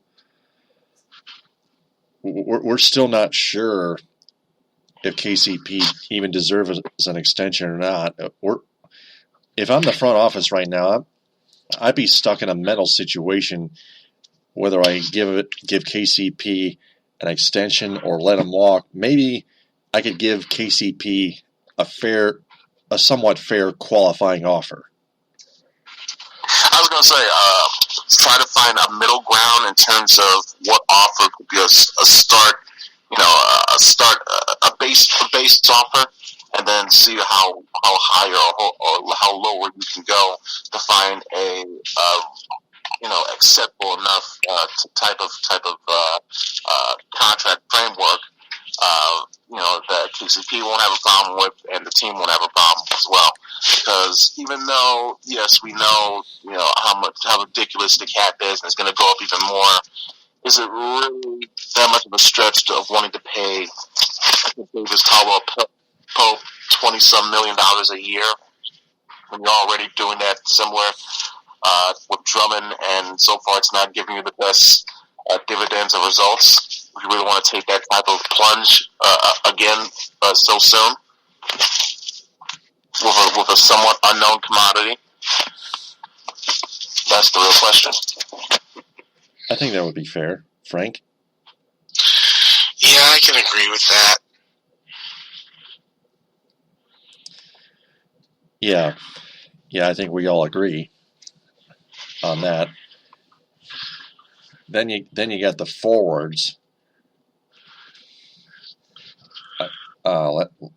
C: We're still not sure if KCP even deserves an extension or not. If I'm the front office right now, I'd be stuck in a mental situation whether I give KCP an extension or let him walk. Maybe I could give KCP a somewhat fair qualifying offer.
F: I was going to say, try to find a middle ground in terms of what offer could be a start, a base offer, and then see how higher or how lower you can go to find a acceptable enough type of contract framework. That KCP won't have a problem with, and the team won't have a problem as well. Because even though, yes, we know, how ridiculous the cap is, and it's going to go up even more, is it really that much of a stretch of wanting to pay Davis Caldwell Pope $20-some million a year when you're already doing that similar with Drummond, and so far it's not giving you the best dividends or results? Would you really want to take that type of plunge again so soon with a somewhat unknown commodity? That's the real question.
C: I think that would be fair. Frank?
D: Yeah, I can agree with that.
C: Yeah, I think we all agree on that. Then you got the forwards.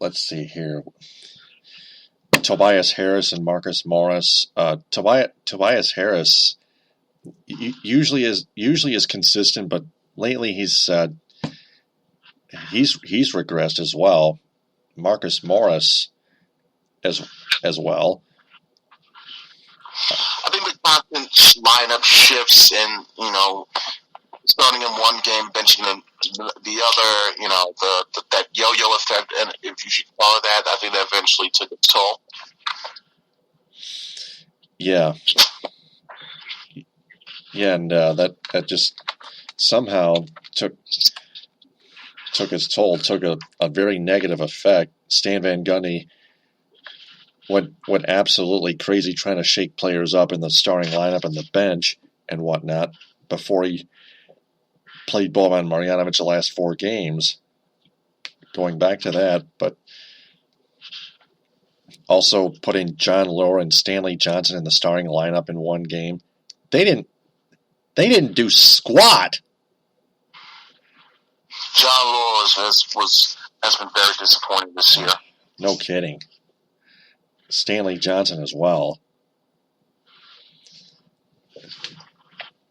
C: Let's see here. Tobias Harris and Marcus Morris. Tobias Harris usually is consistent, but lately he's regressed as well. Marcus Morris as well.
F: I think the constant lineup shifts and, starting in one game, benching in the other, that yo-yo effect, and if you should call it that, I think that eventually took its toll.
C: Yeah, and that just somehow took its toll, took a very negative effect. Stan Van Gundy went absolutely crazy trying to shake players up in the starting lineup and the bench and whatnot before he played Boban Marjanovic the last 4 games. Going back to that, but also putting John Lohr and Stanley Johnson in the starting lineup in one game. They didn't do squat.
F: John Lohr has been very disappointing this year.
C: No kidding. Stanley Johnson as well.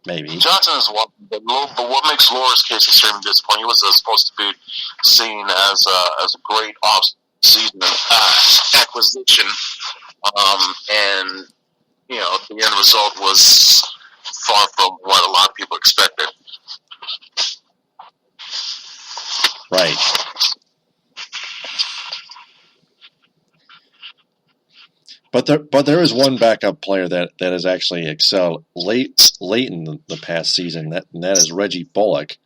C: Maybe.
F: Johnson is one, but what makes Lohr's case extremely disappointing? He was supposed to be seen as a great off-season acquisition, and the end result was far from what a lot of people expected.
C: Right. But there is one backup player that has actually excelled late in the past season, and that is Reggie Bullock.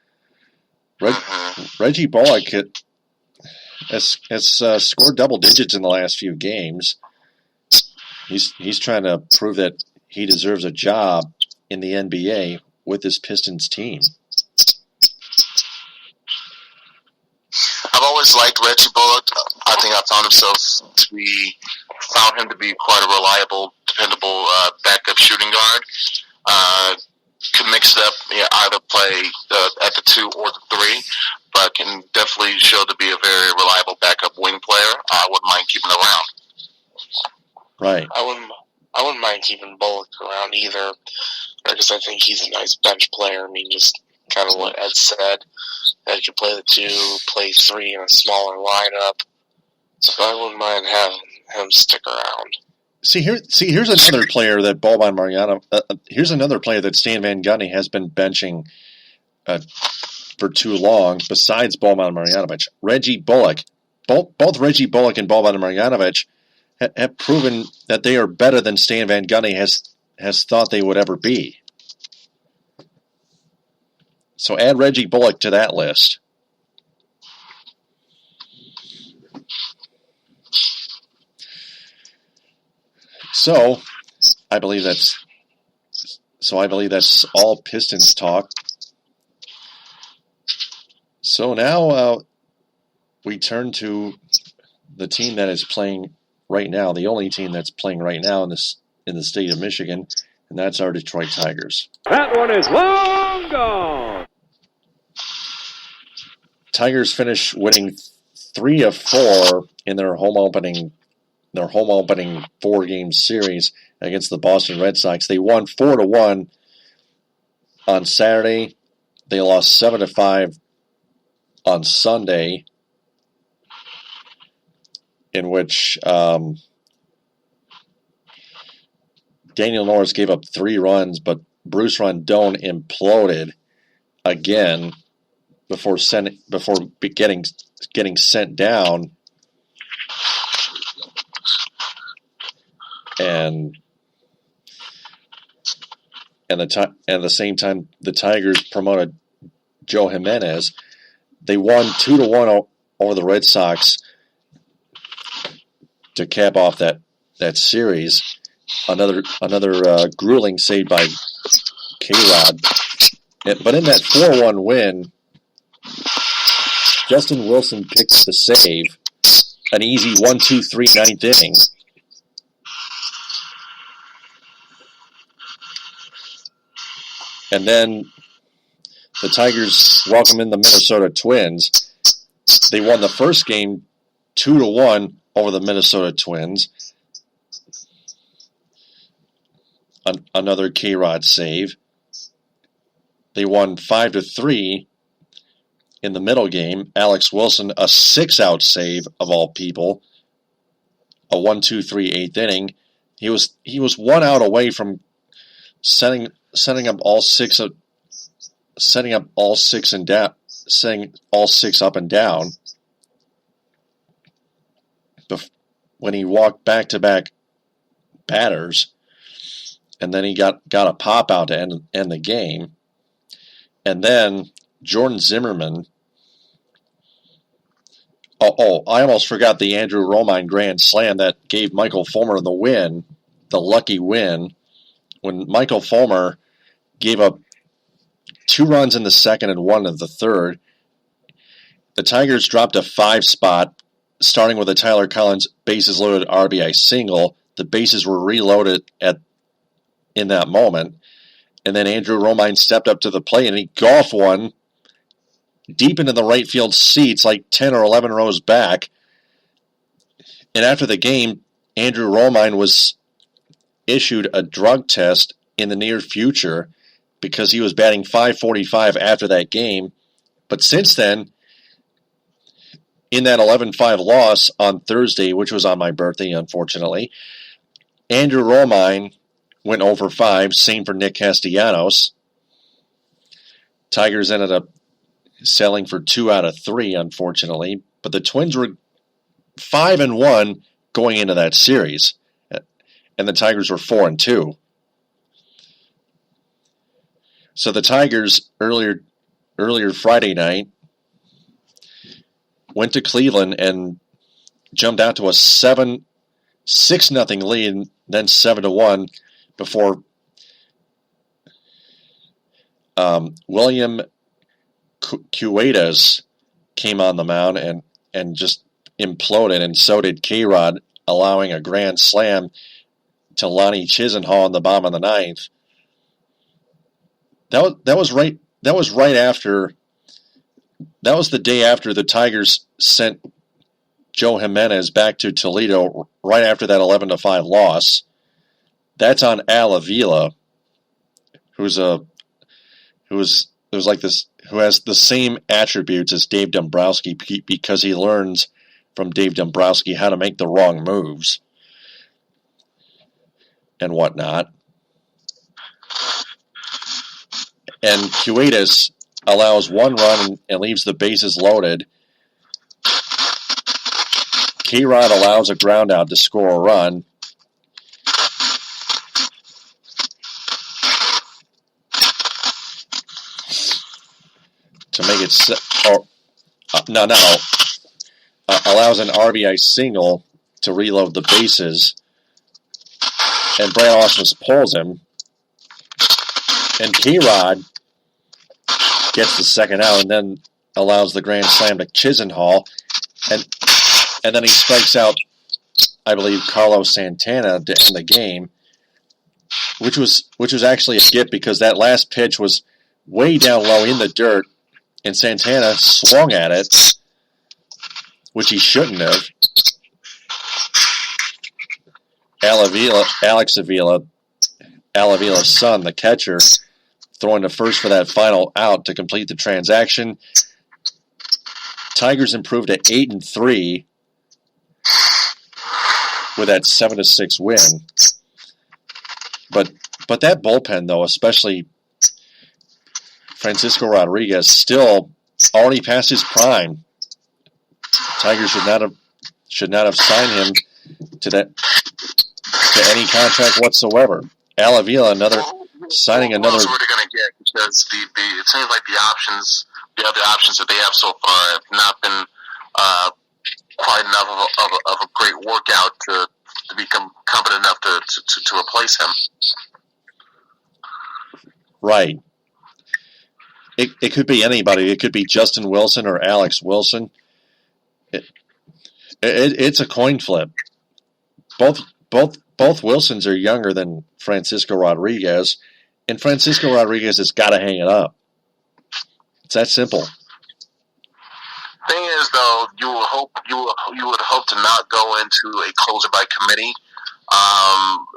C: Reggie Bullock has scored double digits in the last few games. He's trying to prove that he deserves a job in the NBA with this Pistons team.
F: I've always liked Reggie Bullock. I think I found him to be quite a reliable, dependable backup shooting guard. Could mix it up, either play at the 2 or the 3, but can definitely show to be a very reliable backup wing player. I wouldn't mind keeping him around.
C: Right.
D: I wouldn't mind keeping Bullock around either, because I think he's a nice bench player. I mean, just kind of what Ed said, that he could play the 2, play 3 in a smaller lineup. So I wouldn't mind having him stick around.
C: Here's another player that Boban Marjanovic. Here's another player that Stan Van Gundy has been benching for too long. Besides Boban Marjanovic, Reggie Bullock. Both Reggie Bullock and Boban Marjanovic have proven that they are better than Stan Van Gundy has thought they would ever be. So add Reggie Bullock to that list. So I believe that's all Pistons talk. So now we turn to the team that is playing right now, the only team that's playing right now in the state of Michigan, And that's our Detroit Tigers.
G: That one is long gone.
C: Tigers finish winning 3 of 4 in their home opening 4-game series against the Boston Red Sox. They won 4-1 on Saturday. They lost 7-5 on Sunday, in which Daniel Norris gave up 3 runs, but Bruce Rondon imploded again before getting sent down, and at the same time the Tigers promoted Joe Jimenez. They won 2-1 over the Red Sox to cap off that series. Another grueling save by K-Rod. But in that 4-1 win, Justin Wilson picked the save, an easy 1-2-3 ninth inning. And then the Tigers welcome in the Minnesota Twins. They won the first game 2-1 over the Minnesota Twins. Another K-Rod save. They won 5-3 in the middle game. Alex Wilson, a 6-out save of all people. A 1-2-3 eighth inning. He was 1 out away from setting up all six up and down. When he walked back-to-back batters, and then he got a pop out to end the game. And then Jordan Zimmerman. Oh, I almost forgot the Andrew Romine grand slam that gave Michael Fulmer the win, the lucky win, when Michael Fulmer gave up 2 runs in the second and 1 in the third. The Tigers dropped a 5 spot, starting with a Tyler Collins bases loaded RBI single. The bases were reloaded in that moment. And then Andrew Romine stepped up to the plate and he golfed one deep into the right field seats, like 10 or 11 rows back. And after the game, Andrew Romine was issued a drug test in the near future because he was batting .545 after that game. But since then, in that 11-5 loss on Thursday, which was on my birthday, unfortunately, Andrew Romine went over 5, same for Nick Castellanos. Tigers ended up selling for 2 out of 3, unfortunately. But the Twins were 5-1 going into that series. And the Tigers were 4-2. So the Tigers earlier Friday night went to Cleveland and jumped out to a 6-0 lead, and then 7-1 before William Cuetas came on the mound and just imploded, and so did K-Rod, allowing a grand slam to Lonnie Chisenhall in the bottom of the 9th. That was the day after the Tigers sent Joe Jimenez back to Toledo right after that 11-5 loss. That's on Al Avila, who has the same attributes as Dave Dombrowski because he learns from Dave Dombrowski how to make the wrong moves and whatnot. And Cuetas allows 1 run and leaves the bases loaded. K-Rod allows a ground out to score a run. To make it allows an RBI single to reload the bases, and Brad Ausmus pulls him, and K-Rod gets the second out and then allows the grand slam to Chisenhall, and then he strikes out, I believe, Carlos Santana to end the game. which was actually a gift because that last pitch was way down low in the dirt, and Santana swung at it, which he shouldn't have. Alex Avila's son, the catcher, throwing to first for that final out to complete the transaction. Tigers improved to 8-3 with that 7-6 win. But that bullpen, though, especially Francisco Rodriguez, still already past his prime. Tigers should not have signed him to any contract whatsoever. Al Avila signing another.
F: What are going to get? Because it seems like the other options that they have so far have not been quite enough of a great workout to become competent enough to replace him.
C: Right. It could be anybody. It could be Justin Wilson or Alex Wilson. It's a coin flip. Both Wilsons are younger than Francisco Rodriguez, and Francisco Rodriguez has got to hang it up. It's that simple.
F: Thing is, though, you would hope to not go into a closer by committee.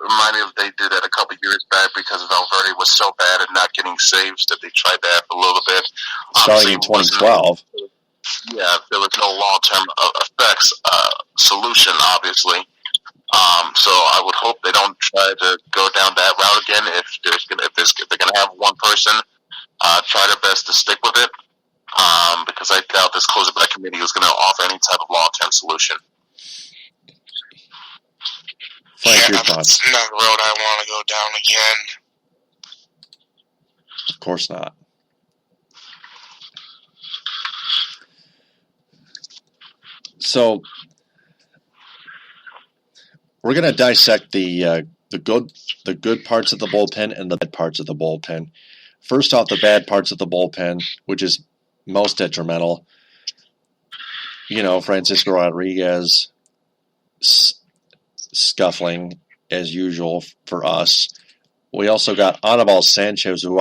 F: Remind me if they did that a couple years back because Valverde was so bad at not getting saves that they tried that a little bit.
C: Starting in 2012.
F: Yeah, there was no long-term effects solution, obviously. So I would hope they don't try to go down that route again. If they're going to have one person, try their best to stick with it. Because I doubt this closer by committee is going to offer any type of long-term solution.
C: Frank, your thoughts?
D: That's not the road I want to go down again.
C: Of course not. So we're going to dissect the good parts of the bullpen and the bad parts of the bullpen. First off, the bad parts of the bullpen, which is most detrimental. Francisco Rodriguez scuffling as usual for us. We also got Anibal Sanchez, who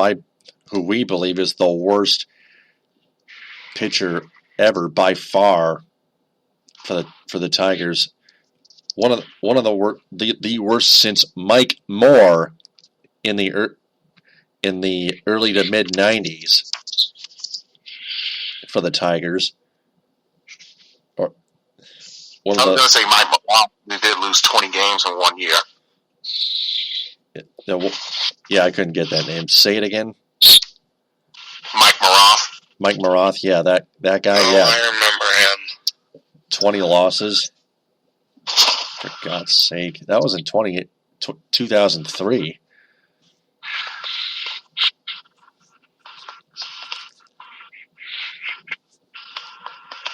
C: we believe is the worst pitcher ever by far for the Tigers. One of the worst since Mike Moore in the early to mid 90s for the Tigers.
F: I was going to say Mike Moore. They did lose 20 games in 1 year.
C: Yeah, I couldn't get that name. Say it again.
F: Mike Maroth.
C: Mike Maroth, yeah, that guy, yeah.
D: I remember him.
C: 20 losses. For God's sake. That was in 2003.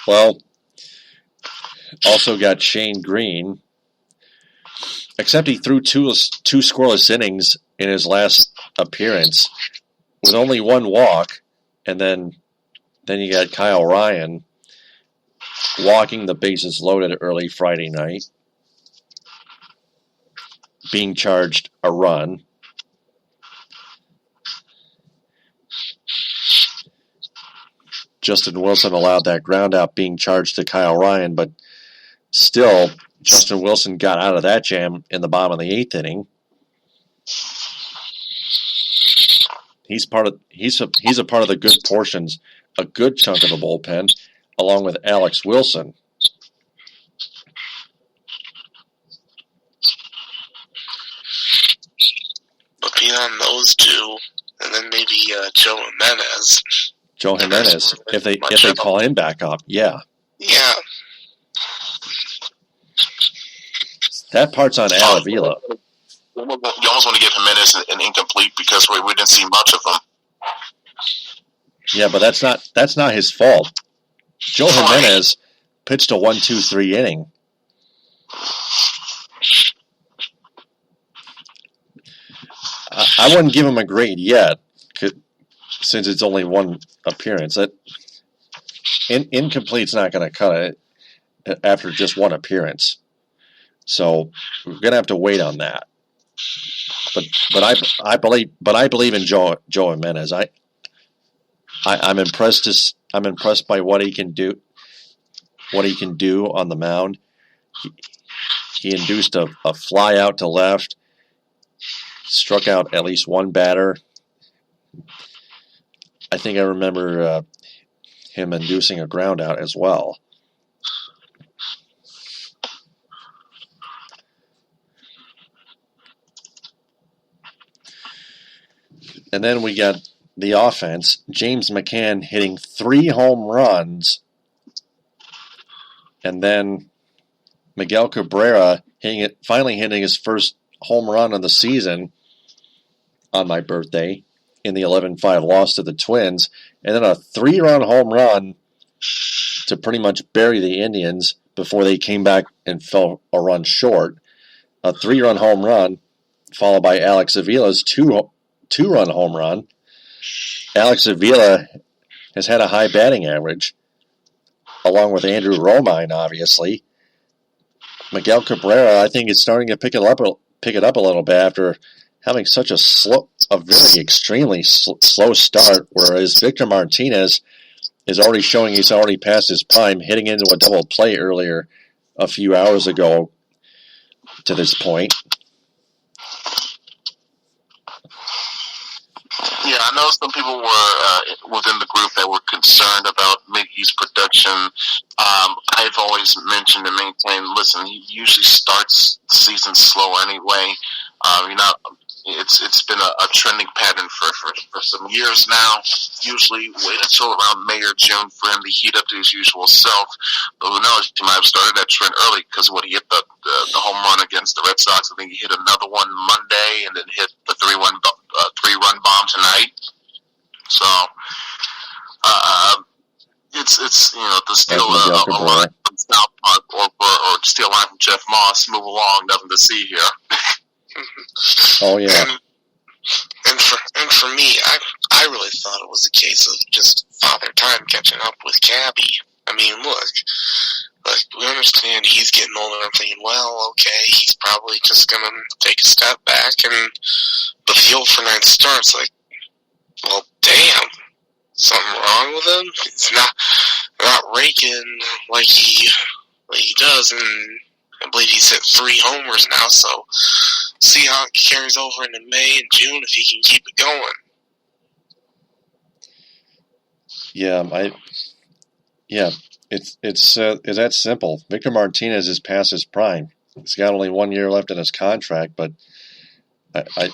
C: Well, also got Shane Green. Except he threw two scoreless innings in his last appearance with only one walk, and then you got Kyle Ryan walking the bases loaded early Friday night, being charged a run. Justin Wilson allowed that ground out being charged to Kyle Ryan, but still, Justin Wilson got out of that jam in the bottom of the 8th inning. He's a part of the good portions, a good chunk of the bullpen, along with Alex Wilson.
D: But beyond those two, and then maybe Joe Jimenez.
C: Joe Jimenez, if they call him back up, yeah.
D: Yeah.
C: That part's on Al Avila.
F: You almost want to give Jimenez an incomplete because we didn't see much of him.
C: Yeah, but that's not his fault. Joe Jimenez pitched a 1-2-3 inning. I wouldn't give him a grade yet, since it's only one appearance. That incomplete's not going to cut it after just one appearance. So we're going to have to wait on that. I believe in Joe Jimenez. I'm impressed. I'm impressed by what he can do. What he can do on the mound. He induced a fly out to left. Struck out at least one batter. I think I remember him inducing a ground out as well. And then we got the offense. James McCann hitting 3 home runs. And then Miguel Cabrera finally hitting his first home run of the season on my birthday in the 11-5 loss to the Twins. And then a 3-run home run to pretty much bury the Indians before they came back and fell a run short. A 3-run home run followed by Alex Avila's 2-run home run. Alex Avila has had a high batting average, along with Andrew Romine, obviously. Miguel Cabrera, I think, is starting to pick it up a little bit after having such a very extremely slow start, whereas Victor Martinez is already showing he's already past his prime, hitting into a double play earlier a few hours ago to this point.
F: Yeah, I know some people were within the group that were concerned about Miggy's production. I've always mentioned and maintained, listen, he usually starts the season slow anyway. It's been a trending pattern for some years now. Usually wait until around May or June for him to heat up to his usual self. But who knows, he might have started that trend early because when he hit the home run against the Red Sox, I think he hit another one Monday and then hit the three-run bomb tonight. So it's to steal a line from South Park or steal a line from Jeff Moss, move along, nothing to see here.
C: Oh yeah.
D: And for me, I really thought it was a case of just Father Time catching up with Cabby. I mean, look, we understand he's getting older. I'm thinking, well, okay, he's probably just gonna take a step back, but the 0-for-9 starts like, well, damn, something wrong with him. He's not raking like he does, and I believe he's hit 3 homers now. So see how it carries over into May and June if he can keep it going.
C: It's that simple. Victor Martinez is past his prime. He's got only 1 year left in his contract, but I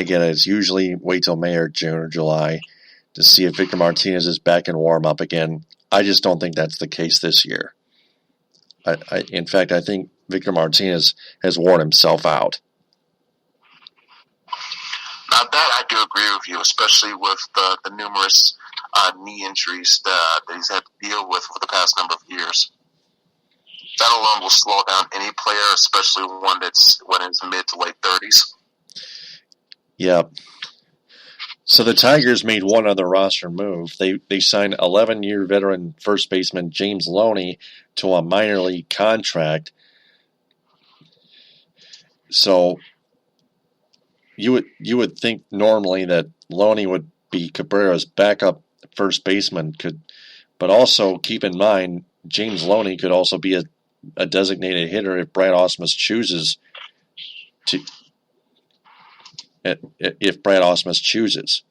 C: get it. It's usually wait till May or June or July to see if Victor Martinez is back in warm up again. I just don't think that's the case this year. In fact, I think Victor Martinez has worn himself out.
F: Now that I do agree with you, especially with the numerous knee injuries that he's had to deal with for the past number of years. That alone will slow down any player, especially one that's in his mid to late 30s.
C: Yeah. So the Tigers made one other roster move. They signed 11-year veteran first baseman James Loney to a minor league contract. So you would think normally that Loney would be Cabrera's backup first baseman, but also keep in mind James Loney could also be a designated hitter if Brad Ausmus chooses to. If Brad Ausmus chooses.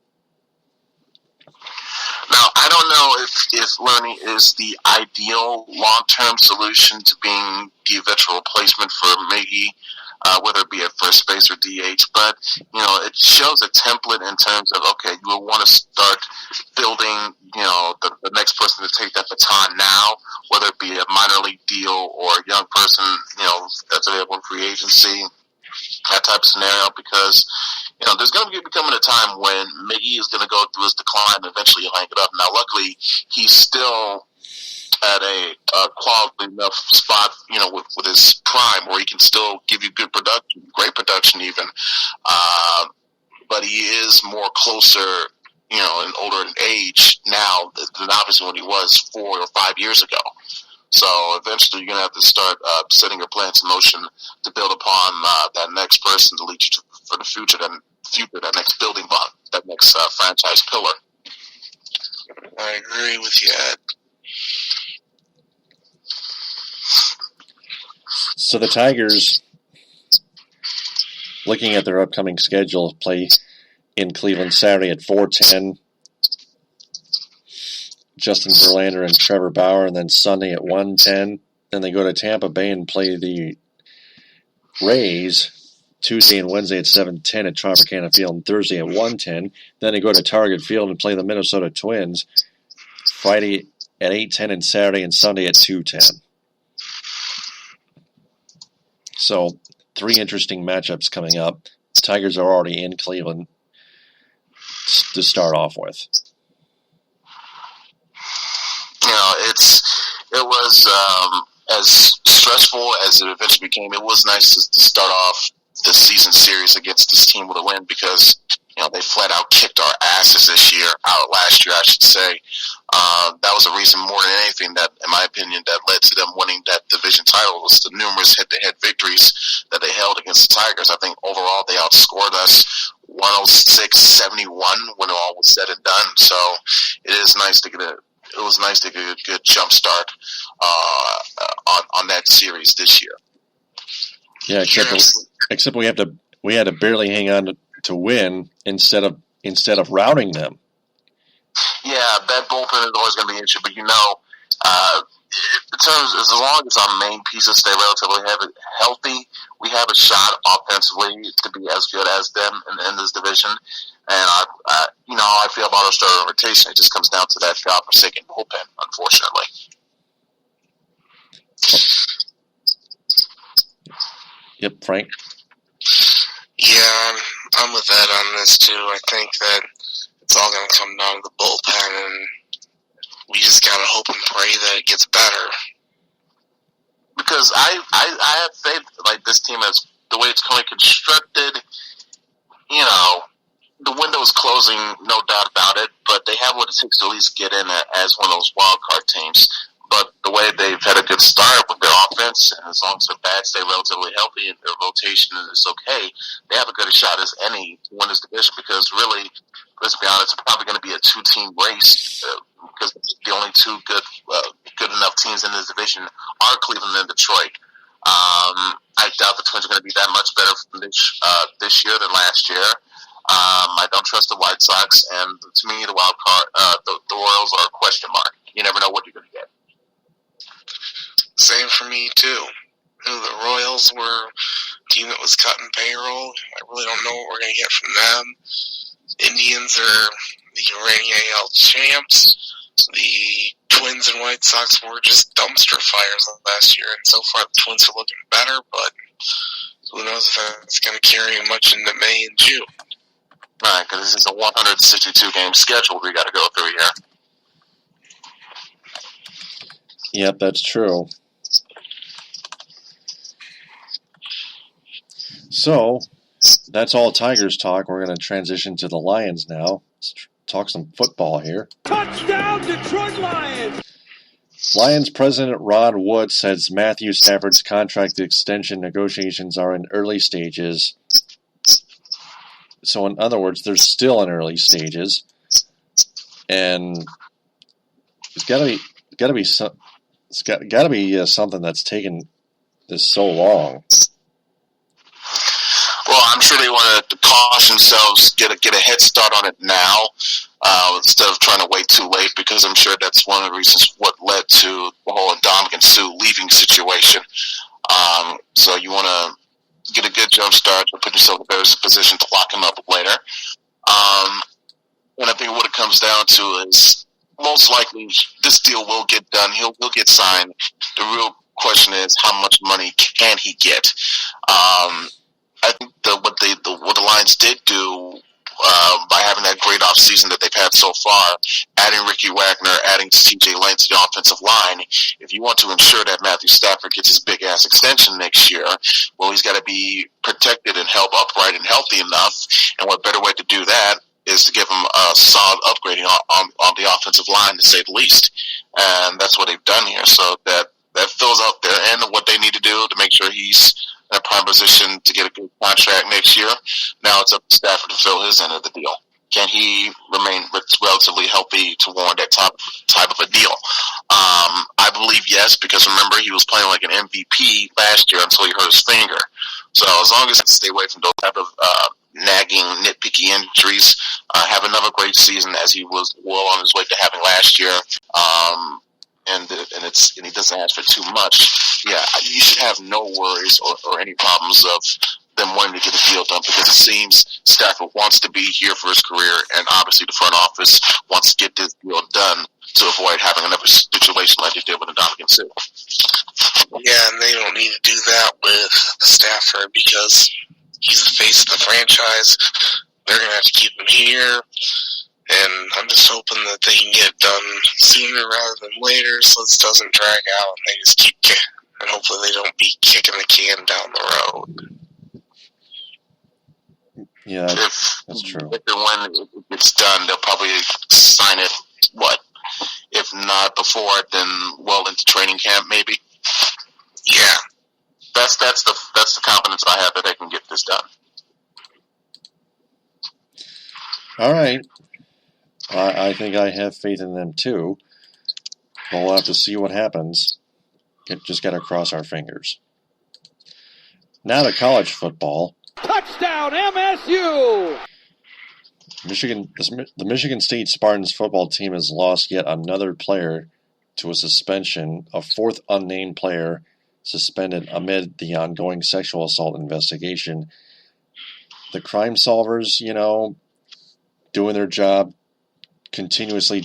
F: Now, I don't know if Loney is the ideal long-term solution to being the eventual replacement for Miggy, whether it be at first base or DH, but, it shows a template in terms of, okay, you will want to start building, the next person to take that baton now, whether it be a minor league deal or a young person, that's available in free agency, that type of scenario, because there's going to be becoming a time when Miggy is going to go through his decline and eventually he'll hang it up. Now, luckily, he's still at a quality enough spot, with his prime where he can still give you good production, great production even. But he is more closer, and older in age now than obviously when he was 4 or 5 years ago. So eventually, you're going to have to start setting your plans in motion to build upon that next person to lead you for the future, that next building block, that next franchise pillar.
D: I agree with you, Ed.
C: So the Tigers, looking at their upcoming schedule, play in Cleveland Saturday at 4:10. Justin Verlander and Trevor Bauer, and then Sunday at 1:10. Then they go to Tampa Bay and play the Rays Tuesday and Wednesday at 7:10 at Tropicana Field, and Thursday at 1:10. Then they go to Target Field and play the Minnesota Twins Friday at 8:10 and Saturday and Sunday at 2:10. So 3 interesting matchups coming up. The Tigers are already in Cleveland to start off with.
F: You know, it was as stressful as it eventually became. It was nice to start off the season series against this team with a win because, you know, they flat out kicked our asses last year, I should say. That was a reason more than anything that, in my opinion, that led to them winning that division title was the numerous head-to-head victories that they held against the Tigers. I think overall they outscored us 106-71 when all was said and done. So it was nice to get a good jump start on that series this year.
C: Yeah, except we had to barely hang on to win instead of routing them.
F: Yeah, that bullpen is always going to be an issue, but in terms, as long as our main pieces stay relatively healthy, we have a shot offensively to be as good as them in this division. And you know how I feel about our starting rotation. It just comes down to that godforsaken bullpen, unfortunately.
C: Yep, Frank.
D: Yeah, I'm with Ed on this too. I think that it's all going to come down to the bullpen, and we just got to hope and pray that it gets better.
F: Because I have faith, like, this team is, the way it's currently constructed, you know, the window is closing, no doubt about it, but they have what it takes to at least get in as one of those wild card teams. But the way they've had a good start with their offense, and as long as their bats stay relatively healthy and their rotation is okay, they have a good shot as any to win this division. Because really, let's be honest, it's probably going to be a 2-team race because the only two good enough teams in this division are Cleveland and Detroit. I doubt the Twins are going to be that much better this year than last year. I don't trust the White Sox, and to me, the wild card, the Royals are a question mark. You never know what you're going to get.
D: Same for me too. The Royals were a team that was cutting payroll. I really don't know what we're going to get from them. Indians are the reigning AL champs. The Twins and White Sox were just dumpster fires last year, and so far the Twins are looking better, but who knows if that's going to carry much into May and June.
F: Right, because this is a 162-game schedule we got to go through here.
C: Yep, that's true. So, that's all Tigers talk. We're going to transition to the Lions now. Let's talk some football here.
G: Touchdown, Detroit Lions!
C: Lions President Rod Wood says Matthew Stafford's contract extension negotiations are in early stages. So, in other words, they're still in early stages. And it's got to be something that's taken this so long.
F: Well, I'm sure they want to caution themselves, get a head start on it now, instead of trying to wait too late, because I'm sure that's one of the reasons what led to the whole Ndamukong Suh leaving situation. So you want to get a good jump start to put yourself in a better position to lock him up later. And I think what it comes down to is most likely this deal will get done. He'll get signed. The real question is how much money can he get? I think what the Lions did do by having that great offseason that they've had so far, adding Ricky Wagner, adding C.J. Lane to the offensive line, if you want to ensure that Matthew Stafford gets his big-ass extension next year, well, he's got to be protected and held upright and healthy enough, and what better way to do that is to give him a solid upgrading on the offensive line, to say the least. And that's what they've done here. So that that fills out their end of what they need to do to make sure he's in a prime position to get a good contract next year. Now it's up to Stafford to fill his end of the deal. Can he remain relatively healthy to warrant that type of a deal? I believe yes, because remember, he was playing like an MVP last year until he hurt his finger. So as long as he stay away from those type of nagging, nitpicky injuries, have another great season as he was well on his way to having last year, and he doesn't ask for too much, yeah, you should have no worries or any problems of them wanting to get a deal done, because it seems Stafford wants to be here for his career, and obviously the front office wants to get this deal done to avoid having another situation like they did with Ndamukong Suh.
D: Yeah, and they don't need to do that with Stafford because he's the face of the franchise. They're going to have to keep him here, and I'm just hoping that they can get it done sooner rather than later so this doesn't drag out and they just keep and hopefully they don't be kicking the can down the road.
C: Yeah, that's true.
F: If and when it gets done, they'll probably sign it, if not before, then well into training camp, maybe. Yeah. That's the confidence I have that they can get this done.
C: All right. I think I have faith in them too. But we'll have to see what happens. Just got to cross our fingers. Now to college football.
G: Touchdown, MSU!
C: The Michigan State Spartans football team has lost yet another player to a suspension, a fourth unnamed player suspended amid the ongoing sexual assault investigation. The crime solvers, doing their job, continuously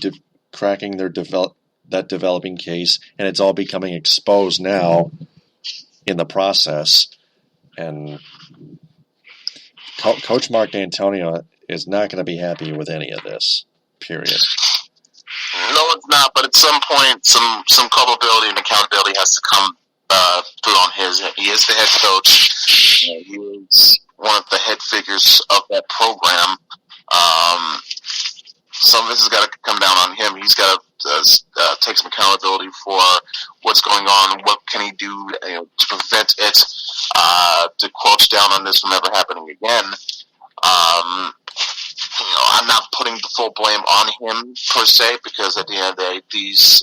C: cracking that developing case, and it's all becoming exposed now in the process. And Coach Mark D'Antonio is not going to be happy with any of this, period.
F: No, it's not, but at some point, some culpability and accountability has to come through on his. He is the head coach. He is one of the head figures of that program. Some of this has got to come down on him. He's got to take some accountability for what's going on. What can he do to prevent it, to crouch down on this from ever happening again? I'm not putting the full blame on him per se, because at the end of the day, these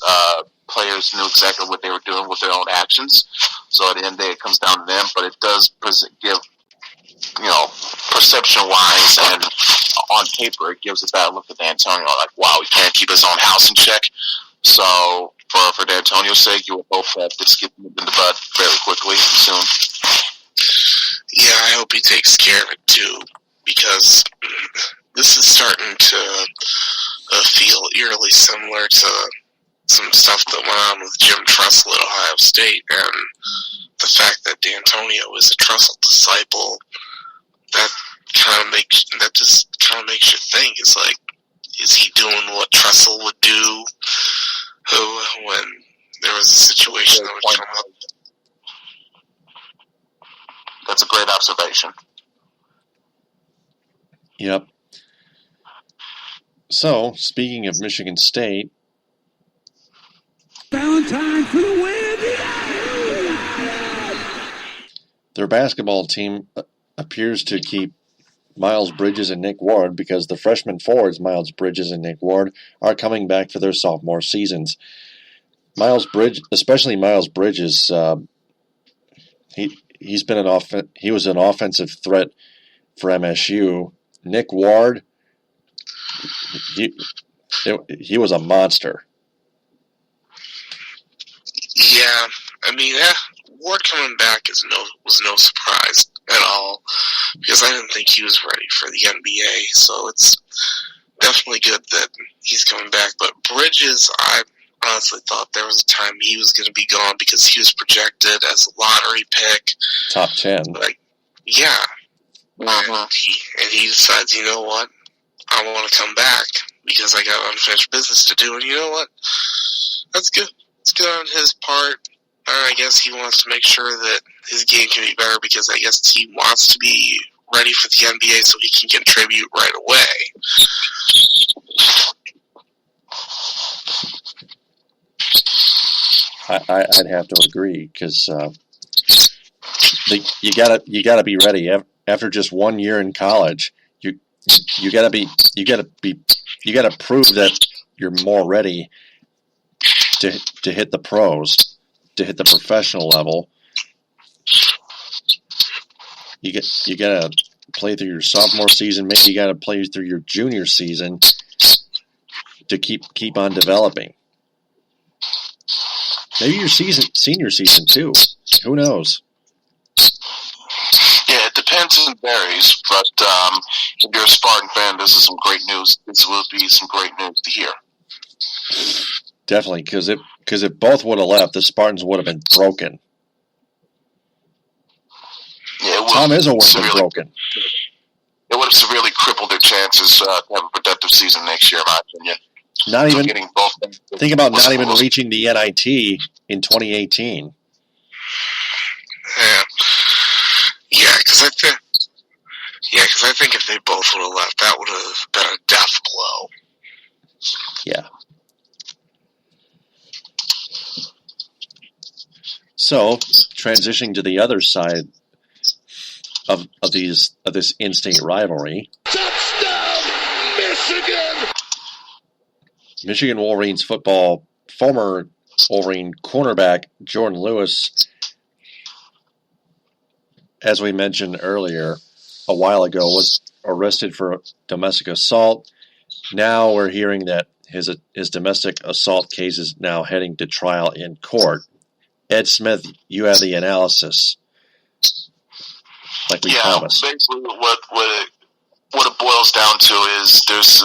F: players knew exactly what they were doing with their own actions. So at the end of the day, it comes down to them. But it does give, perception-wise and on paper, it gives a bad look at D'Antonio. Like, wow, he can't keep his own house in check. So for D'Antonio's sake, you would hope that this gets in the bud very quickly soon.
D: Yeah, I hope he takes care of it too, because this is starting to feel eerily similar to some stuff that went on with Jim Tressel at Ohio State, and the fact that D'Antonio is a Tressel disciple, that just kind of makes you think. It's like, is he doing what Tressel would do? When there was a situation that would come up.
F: That's a great observation.
C: Yep. So, speaking of Michigan State,
G: Valentine for the win!
C: their basketball team appears to keep Miles Bridges and Nick Ward, because the freshman forwards, Miles Bridges and Nick Ward, are coming back for their sophomore seasons. Especially Miles Bridges, he was an offensive threat for MSU. Nick Ward, he was a monster.
D: Yeah, I mean, Ward coming back was no surprise at all, because I didn't think he was ready for the NBA. So it's definitely good that he's coming back. But Bridges, I honestly thought there was a time he was going to be gone, because he was projected as a lottery pick,
C: top 10.
D: Yeah. And he decides, you know what? I want to come back because I got unfinished business to do. And you know what? That's good. It's good on his part. I guess he wants to make sure that his game can be better, because I guess he wants to be ready for the NBA so he can contribute right away.
C: I'd have to agree because you gotta be ready after just 1 year in college. You gotta prove that you're more ready to hit the pros, to hit the professional level. You gotta play through your sophomore season. Maybe you gotta play through your junior season to keep on developing. Maybe your senior season too. Who knows?
F: Yeah, it depends and varies. But if you're a Spartan fan, this is some great news. This will be some great news to hear.
C: Definitely, because if both would have left, the Spartans would have been broken.
F: Yeah,
C: Tom Izzo would have been broken.
F: It would have severely crippled their chances to have a productive season next year, in my opinion.
C: Think about not even reaching the NIT in 2018.
D: Yeah, because I think if they both would have left, that would have been a death blow.
C: Yeah. So, transitioning to the other side of this in-state rivalry.
G: Touchdown, Michigan!
C: Michigan Wolverines football former Wolverine cornerback Jordan Lewis, as we mentioned earlier a while ago, was arrested for domestic assault. Now we're hearing that his domestic assault case is now heading to trial in court. Ed Smith, you have the analysis, like we promised.
F: Basically what it boils down to is there's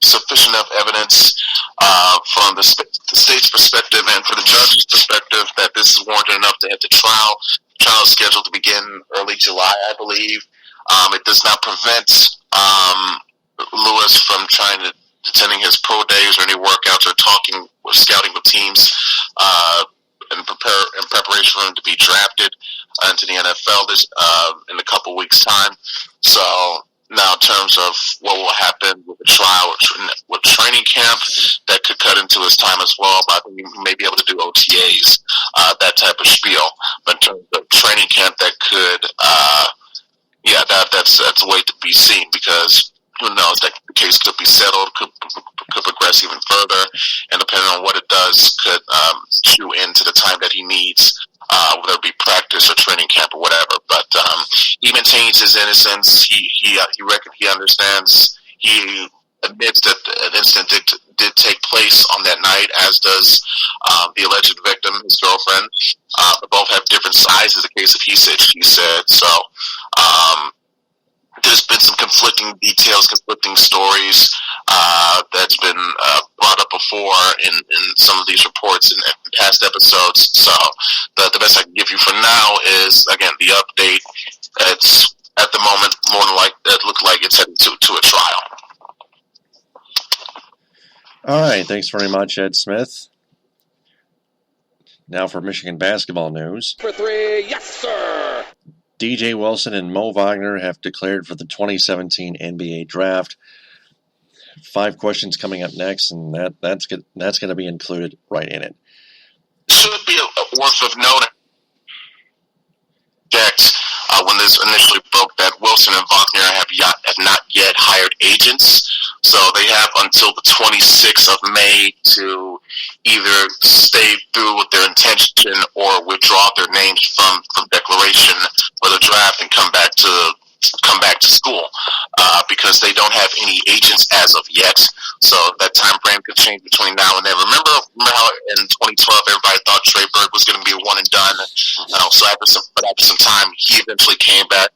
F: sufficient enough evidence from the state's perspective and for the judge's perspective that this is warranted enough to hit the trial. The trial is scheduled to begin early July, I believe. It does not prevent Lewis from attending his pro days or any workouts or talking or scouting with teams in preparation for him to be drafted into the NFL in a couple weeks' time. So now, in terms of what will happen with the trial, with training camp, that could cut into his time as well. But I think he may be able to do OTAs, that type of spiel. But in terms of training camp, that could, that's a way to be seen, because who knows, that the case could be settled, could progress even further, and depending on what it does, could chew into the time that he needs, whether it be practice or training camp or whatever. But he maintains his innocence. He understands. He admits that an incident did take place on that night, as does the alleged victim, his girlfriend. They both have different sides of the case of he said, she said. So there's been some conflicting details, conflicting stories that's been brought up before in some of these reports in past episodes. So the best I can give you for now is, again, the update. It's at the moment more than like it looked like it's heading to a trial.
C: All right, thanks very much, Ed Smith. Now for Michigan basketball news.
G: For three, yes, sir!
C: DJ Wilson and Mo Wagner have declared for the 2017 NBA Draft. 5 questions coming up next, and that's going to be included right in it.
F: Should be worth of noting that when this initially broke, that Wilson and Wagner have not yet hired agents, so they have until the 26th of May to either stay through with their intention or withdraw their names from declaration for the draft and come back to school, because they don't have any agents as of yet. So that time frame could change between now and then. Remember how in 2012 everybody thought Trey Burke was going to be a one and done. So after some time, he eventually came back,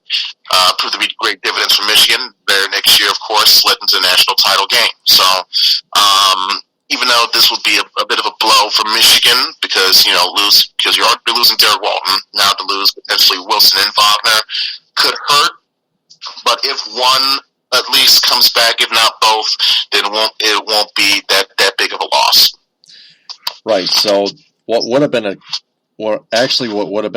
F: proved to be great dividends for Michigan. Their next year, of course, led into the national title game. So even though this would be a bit of a blow for Michigan, because you're already losing Derek Walton, now to lose potentially Wilson and Wagner could hurt. But if one at least comes back, if not both, then it won't be that big of a loss.
C: Right. So what would have been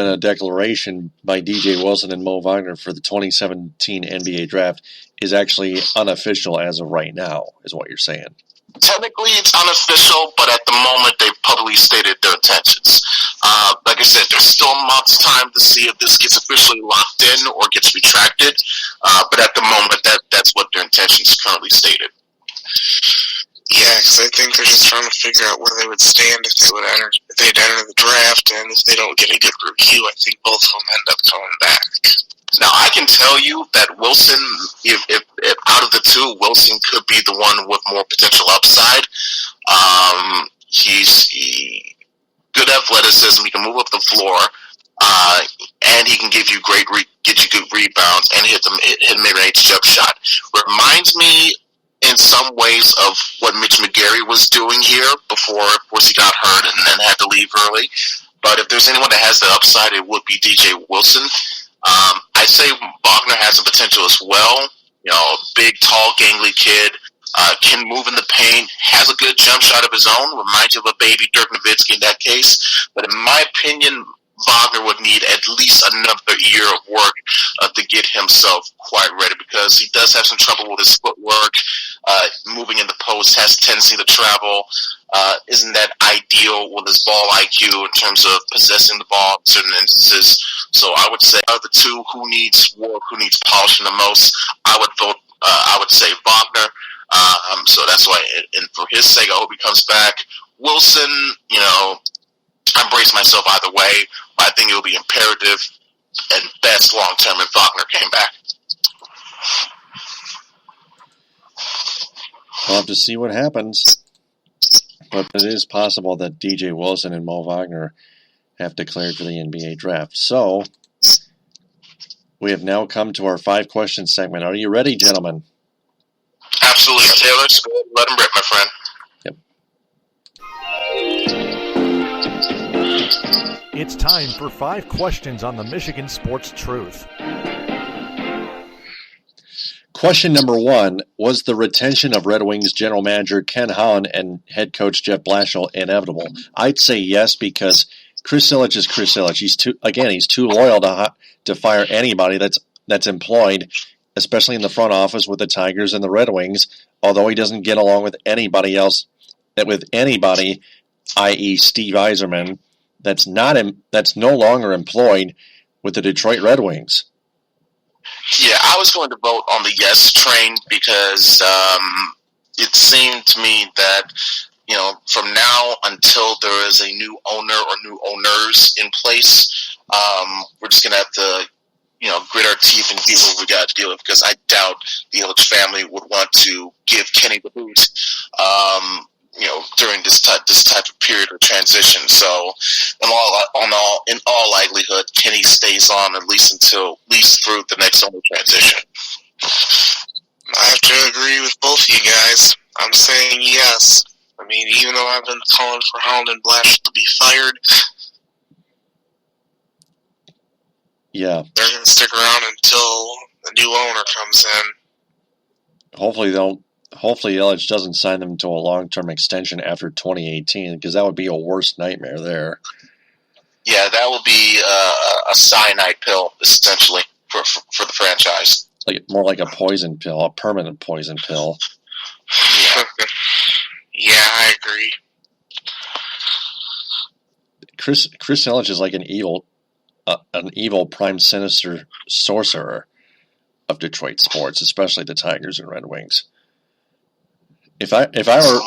C: a declaration by DJ Wilson and Mo Wagner for the 2017 NBA Draft is actually unofficial as of right now, is what you're saying.
F: Technically, it's unofficial, but at the moment, they've publicly stated their intentions. Like I said, there's still months' time to see if this gets officially locked in or gets retracted. But at the moment, that's what their intentions currently stated.
D: Yeah, because I think they're just trying to figure out where they would stand if they'd enter the draft, and if they don't get a good review, I think both of them end up coming back.
F: Now, I can tell you that Wilson, if out of the two, Wilson could be the one with more potential upside. He's good athleticism. He can move up the floor, and he can give you get you good rebounds and hit mid-range jump shot. Reminds me in some ways of what Mitch McGary was doing here before, of course, he got hurt and then had to leave early. But if there's anyone that has the upside, it would be DJ Wilson. I'd say Wagner has the potential as well. Big, tall, gangly kid, can move in the paint, has a good jump shot of his own, reminds you of a baby Dirk Nowitzki in that case. But in my opinion, Wagner would need at least another year of work to get himself quite ready, because he does have some trouble with his footwork. Moving in the post, has a tendency to travel. Isn't that ideal with his ball IQ in terms of possessing the ball in certain instances. So I would say of the two, who needs work, who needs polishing the most, I would say Wagner. So that's why, and for his sake, I hope he comes back. Wilson, I brace myself either way, but I think it will be imperative and best long-term if Wagner came back.
C: We'll have to see what happens. But it is possible that DJ Wilson and Mo Wagner have declared for the NBA draft. So, we have now come to our 5-question segment. Are you ready, gentlemen?
F: Absolutely, Taylor. So let him rip, my friend.
C: Yep.
A: It's time for 5 questions on the Michigan Sports Truth.
C: Question number 1, was the retention of Red Wings general manager Ken Howland and head coach Jeff Blashill inevitable? I'd say yes, because Chris Ilitch is Chris Ilitch. He's too loyal to fire anybody that's employed, especially in the front office with the Tigers and the Red Wings, although he doesn't get along with anybody else, i.e. Steve Yzerman, that's no longer employed with the Detroit Red Wings.
F: Yeah, I was going to vote on the yes train because it seemed to me that, from now until there is a new owner or new owners in place, we're just going to have to, grit our teeth and deal with what we got to deal with, because I doubt the Ilitch family would want to give Kenny the boot, during this type of period of transition. So, in all likelihood, Kenny stays on at least through the next owner transition.
D: I have to agree with both of you guys. I'm saying yes. I mean, even though I've been calling for Howland and Blashill to be fired,
C: yeah,
D: they're going to stick around until the new owner comes in.
C: Hopefully Ilitch doesn't sign them to a long-term extension after 2018, because that would be a worst nightmare there.
F: Yeah, that would be a cyanide pill, essentially, for the franchise.
C: More like a poison pill, a permanent poison pill.
D: Yeah, yeah, I agree.
C: Chris Ilitch is like an evil prime sinister sorcerer of Detroit sports, especially the Tigers and Red Wings. If I were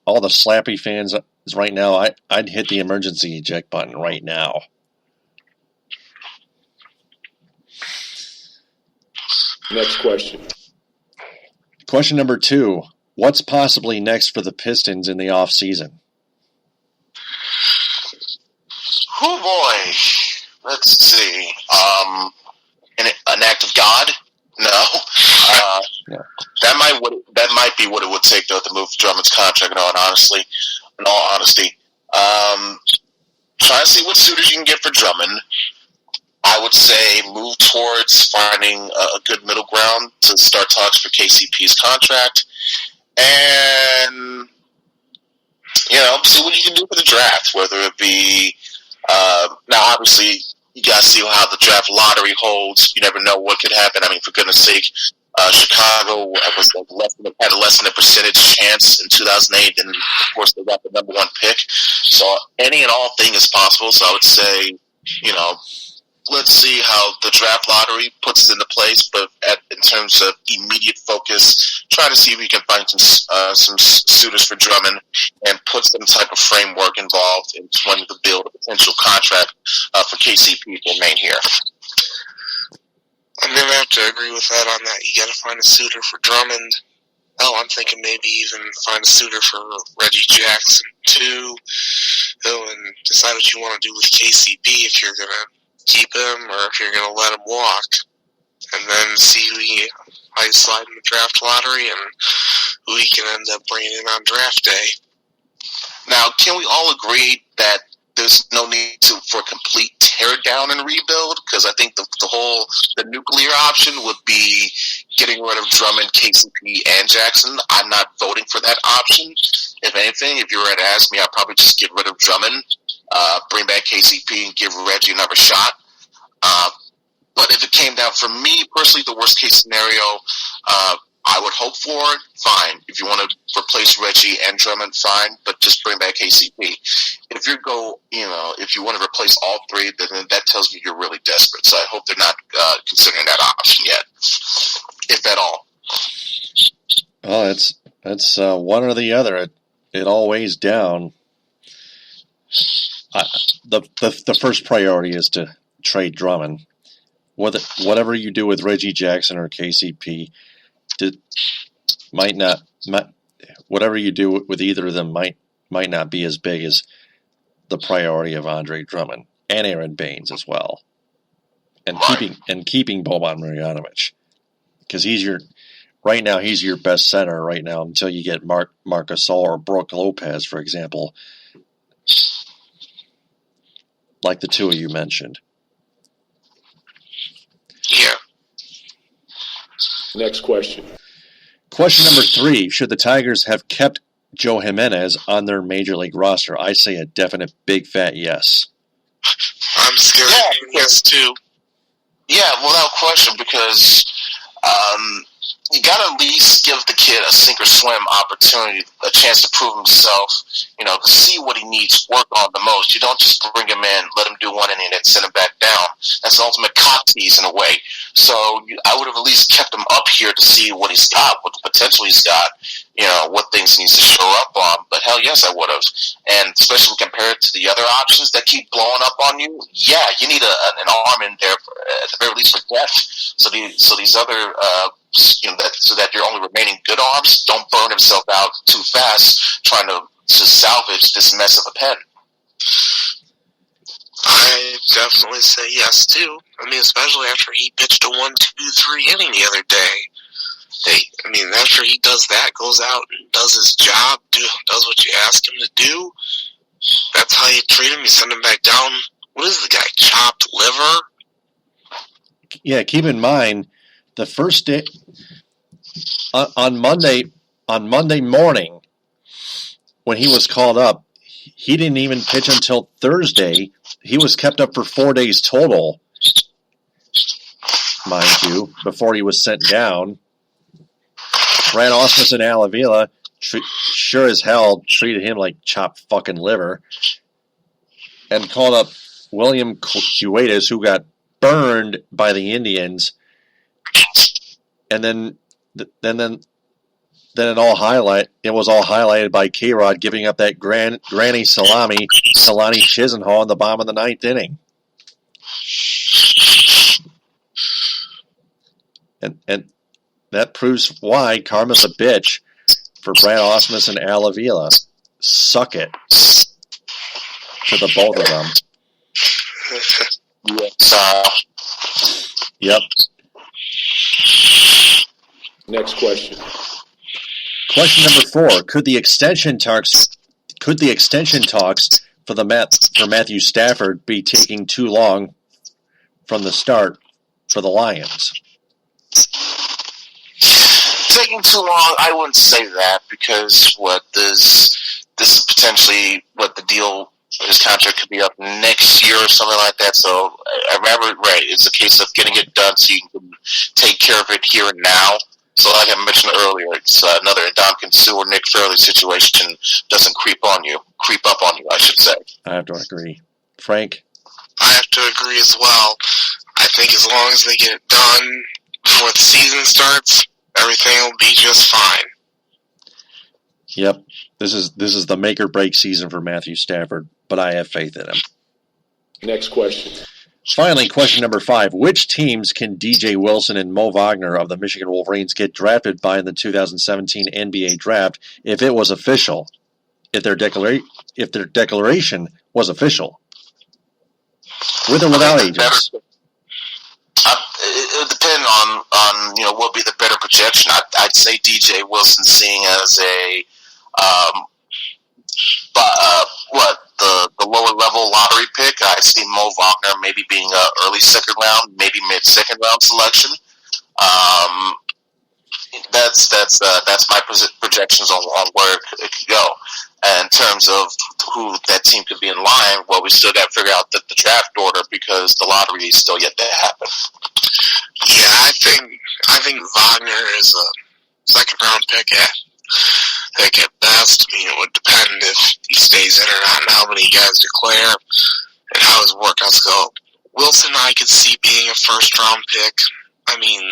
C: all the Slappy fans right now, I'd hit the emergency eject button right now.
G: Next question.
C: Question number 2. What's possibly next for the Pistons in the off season?
F: Oh boy, let's see. An act of God? No.
C: Yeah.
F: That might be what it would take though to move Drummond's contract. In all honesty, trying to see what suitors you can get for Drummond. I would say move towards finding a good middle ground to start talks for KCP's contract, and see what you can do for the draft. Whether it be now, obviously, you got to see how the draft lottery holds. You never know what could happen. I mean, for goodness sake, Chicago was had a less than a percentage chance in 2008, and of course they got the number one pick. So any and all thing is possible. So I would say, let's see how the draft lottery puts it into place. But in terms of immediate focus, try to see if we can find some suitors for Drummond and put some type of framework involved in trying to build a potential contract for KCP to remain here.
D: I'm going to have to agree with that on that. You got to find a suitor for Drummond. Oh, I'm thinking maybe even find a suitor for Reggie Jackson, too. And decide what you want to do with KCP, if you're going to keep him or if you're going to let him walk. And then see how you slide in the draft lottery and who he can end up bringing in on draft day.
F: Now, can we all agree that there's no need for complete tear down and rebuild? Because I think the nuclear option would be getting rid of Drummond, KCP, and Jackson. I'm not voting for that option. If anything, if you were to ask me, I'd probably just get rid of Drummond, bring back KCP, and give Reggie another shot. But if it came down, for me personally, the worst case scenario, I would hope for it, fine. If you want to replace Reggie and Drummond, fine, but just bring back KCP. If you want to replace all three, then that tells me you're really desperate. So I hope they're not considering that option yet, if at all.
C: Oh, it's one or the other. It all weighs down. The first priority is to trade Drummond. Whatever you do with Reggie Jackson or KCP, whatever you do with either of them might not be as big as the priority of Andre Drummond and Aaron Baines as well, and keeping Boban Marjanovic, because he's your best center right now until you get Marc Gasol or Brook Lopez, for example, like the two of you mentioned.
D: Yeah.
G: Next question.
C: Question number 3. Should the Tigers have kept Joe Jimenez on their Major League roster? I say a definite big fat yes.
D: I'm scared of yes, too.
F: Yeah, without question, because you got to at least give the kid a sink or swim opportunity, a chance to prove himself, to see what he needs work on the most. You don't just bring him in, let him do one inning, and then send him back down. That's the ultimate cock tease in a way. So I would have at least kept him up here to see what he's got, what the potential he's got, what things he needs to show up on. But hell yes, I would have. And especially compared to the other options that keep blowing up on you, yeah, you need an arm in there, at the very least for depth. So these other so that your only remaining good arms don't burn himself out too fast trying to salvage this mess of a pen.
D: I definitely say yes, too. I mean, especially after he pitched a 1-2-3 inning the other day. After he does that, goes out and does his job, does what you ask him to do, that's how you treat him. You send him back down. What is the guy, chopped liver?
C: Yeah, keep in mind, the first day on Monday morning when he was called up, he didn't even pitch until Thursday. He was kept up for 4 days total, mind you, before he was sent down. Brad Ausmus and Al Avila sure as hell treated him like chopped fucking liver, and called up William Cuetas, who got burned by the Indians. And then it was all highlighted by K-Rod giving up that granny salami, Solani Chisenhall in the bottom of the 9th inning. And that proves why karma's a bitch for Brad Ausmus and Al Avila. Suck it to the both of them. Yep.
G: Next question.
C: Question number 4: Could the extension talks for Matthew Stafford be taking too long from the start for the Lions?
F: Taking too long, I wouldn't say that, because this is potentially what the deal. His contract could be up next year or something like that. So I remember, right, it's a case of getting it done so you can take care of it here and now. I mentioned earlier, it's another Ndamukong Suh or Nick Fairley situation doesn't creep up on you, I should say.
C: I have to agree. Frank?
D: I have to agree as well. I think as long as they get it done before the season starts, everything will be just fine.
C: Yep. This is the make or break season for Matthew Stafford, but I have faith in him.
G: Next question.
C: Finally, question number 5. Which teams can DJ Wilson and Mo Wagner of the Michigan Wolverines get drafted by in the 2017 NBA draft if it was official? If their declaration was official? With or without agents?
F: It would depend on what would be the better projection. I'd say DJ Wilson seeing as a the lower level lottery pick. I see Mo Wagner maybe being a early second round, maybe mid second round selection. That's my projections on where it could go. And in terms of who that team could be in line, well, we still got to figure out the draft order because the lottery is still yet to happen.
D: Yeah, I think Wagner is a second round pick at best. I mean, it would depend if he stays in or not and how many guys declare and how his workouts go. Wilson, I could see being a first round pick. I mean,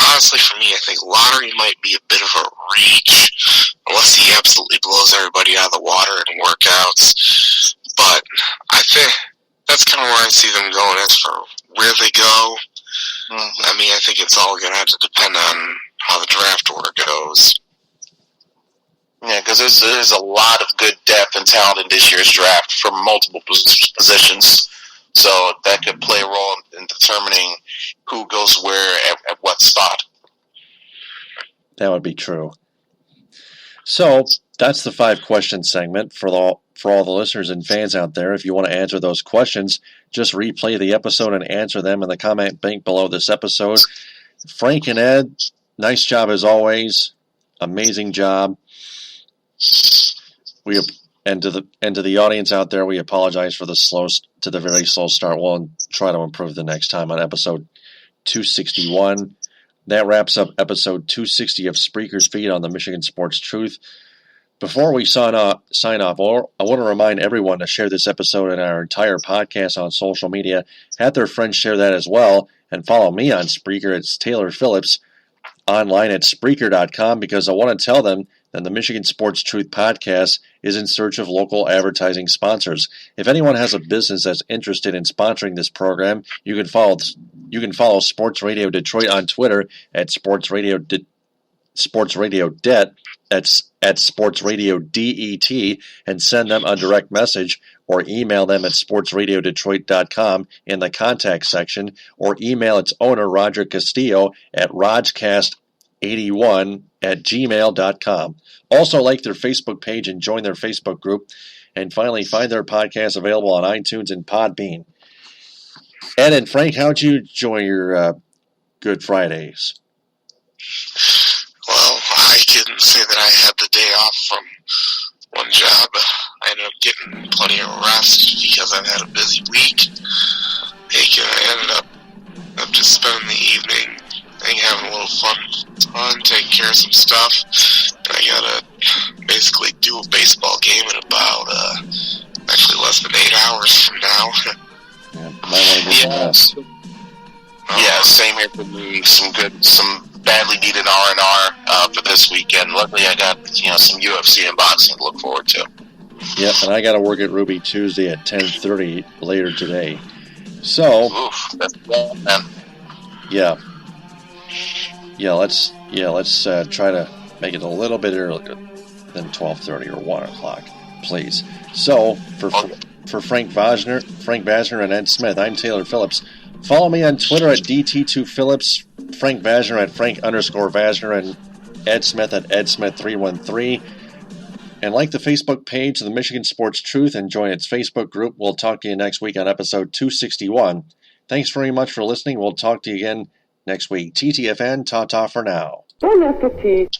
D: honestly, for me, I think lottery might be a bit of a reach unless he absolutely blows everybody out of the water in workouts. But I think that's kind of where I see them going as for where they go. I mean, I think it's all going to have to depend on how the draft order goes.
F: Yeah, because there's a lot of good depth and talent in this year's draft from multiple positions. So that could play a role in determining who goes where at what spot.
C: That would be true. So that's the 5-question segment for all the listeners and fans out there. If you want to answer those questions, just replay the episode and answer them in the comment bank below this episode. Frank and Ed, nice job as always. Amazing job. And to the audience out there, we apologize for the very slow start. We'll try to improve the next time on episode 261. That wraps up episode 260 of Spreaker's Feed on the Michigan Sports Truth. Before we sign off, I want to remind everyone to share this episode and our entire podcast on social media. Have their friends share that as well. And follow me on Spreaker. It's Taylor Phillips, online at Spreaker.com, because I want to tell them that the Michigan Sports Truth podcast is in search of local advertising sponsors. If anyone has a business that's interested in sponsoring this program, you can follow Sports Radio Detroit on Twitter at Sports Radio Det. That's at Sports Radio DET, and send them a direct message or email them at sportsradiodetroit.com in the contact section, or email its owner, Roger Castillo, at rajcast81@gmail.com. Also, like their Facebook page and join their Facebook group. And finally, find their podcast available on iTunes and Podbean. Ed and Frank, how'd you enjoy your Good Fridays?
D: Well, I couldn't say that I had the day off from one job. I ended up getting plenty of rest because I've had a busy week. I ended up just spending the evening, having a little fun, taking care of some stuff. And I gotta basically do a baseball game in about actually less than 8 hours from now.
F: Yeah, same here for me. Some badly needed R&R for this weekend. Luckily, I got some UFC and boxing to look forward to.
C: Yep, and I got to work at Ruby Tuesday at 10:30 later today. So,
F: that's bad, man.
C: Yeah, let's try to make it a little bit earlier than 12:30 or 1 o'clock, please. So, for Frank Vasner and Ed Smith, I'm Taylor Phillips. Follow me on Twitter at DT2Phillips, Frank Vasner at Frank_Vasner, and Ed Smith at EdSmith313. And like the Facebook page of the Michigan Sports Truth and join its Facebook group. We'll talk to you next week on episode 261. Thanks very much for listening. We'll talk to you again next week. TTFN, ta-ta for now.
E: Bon appetit.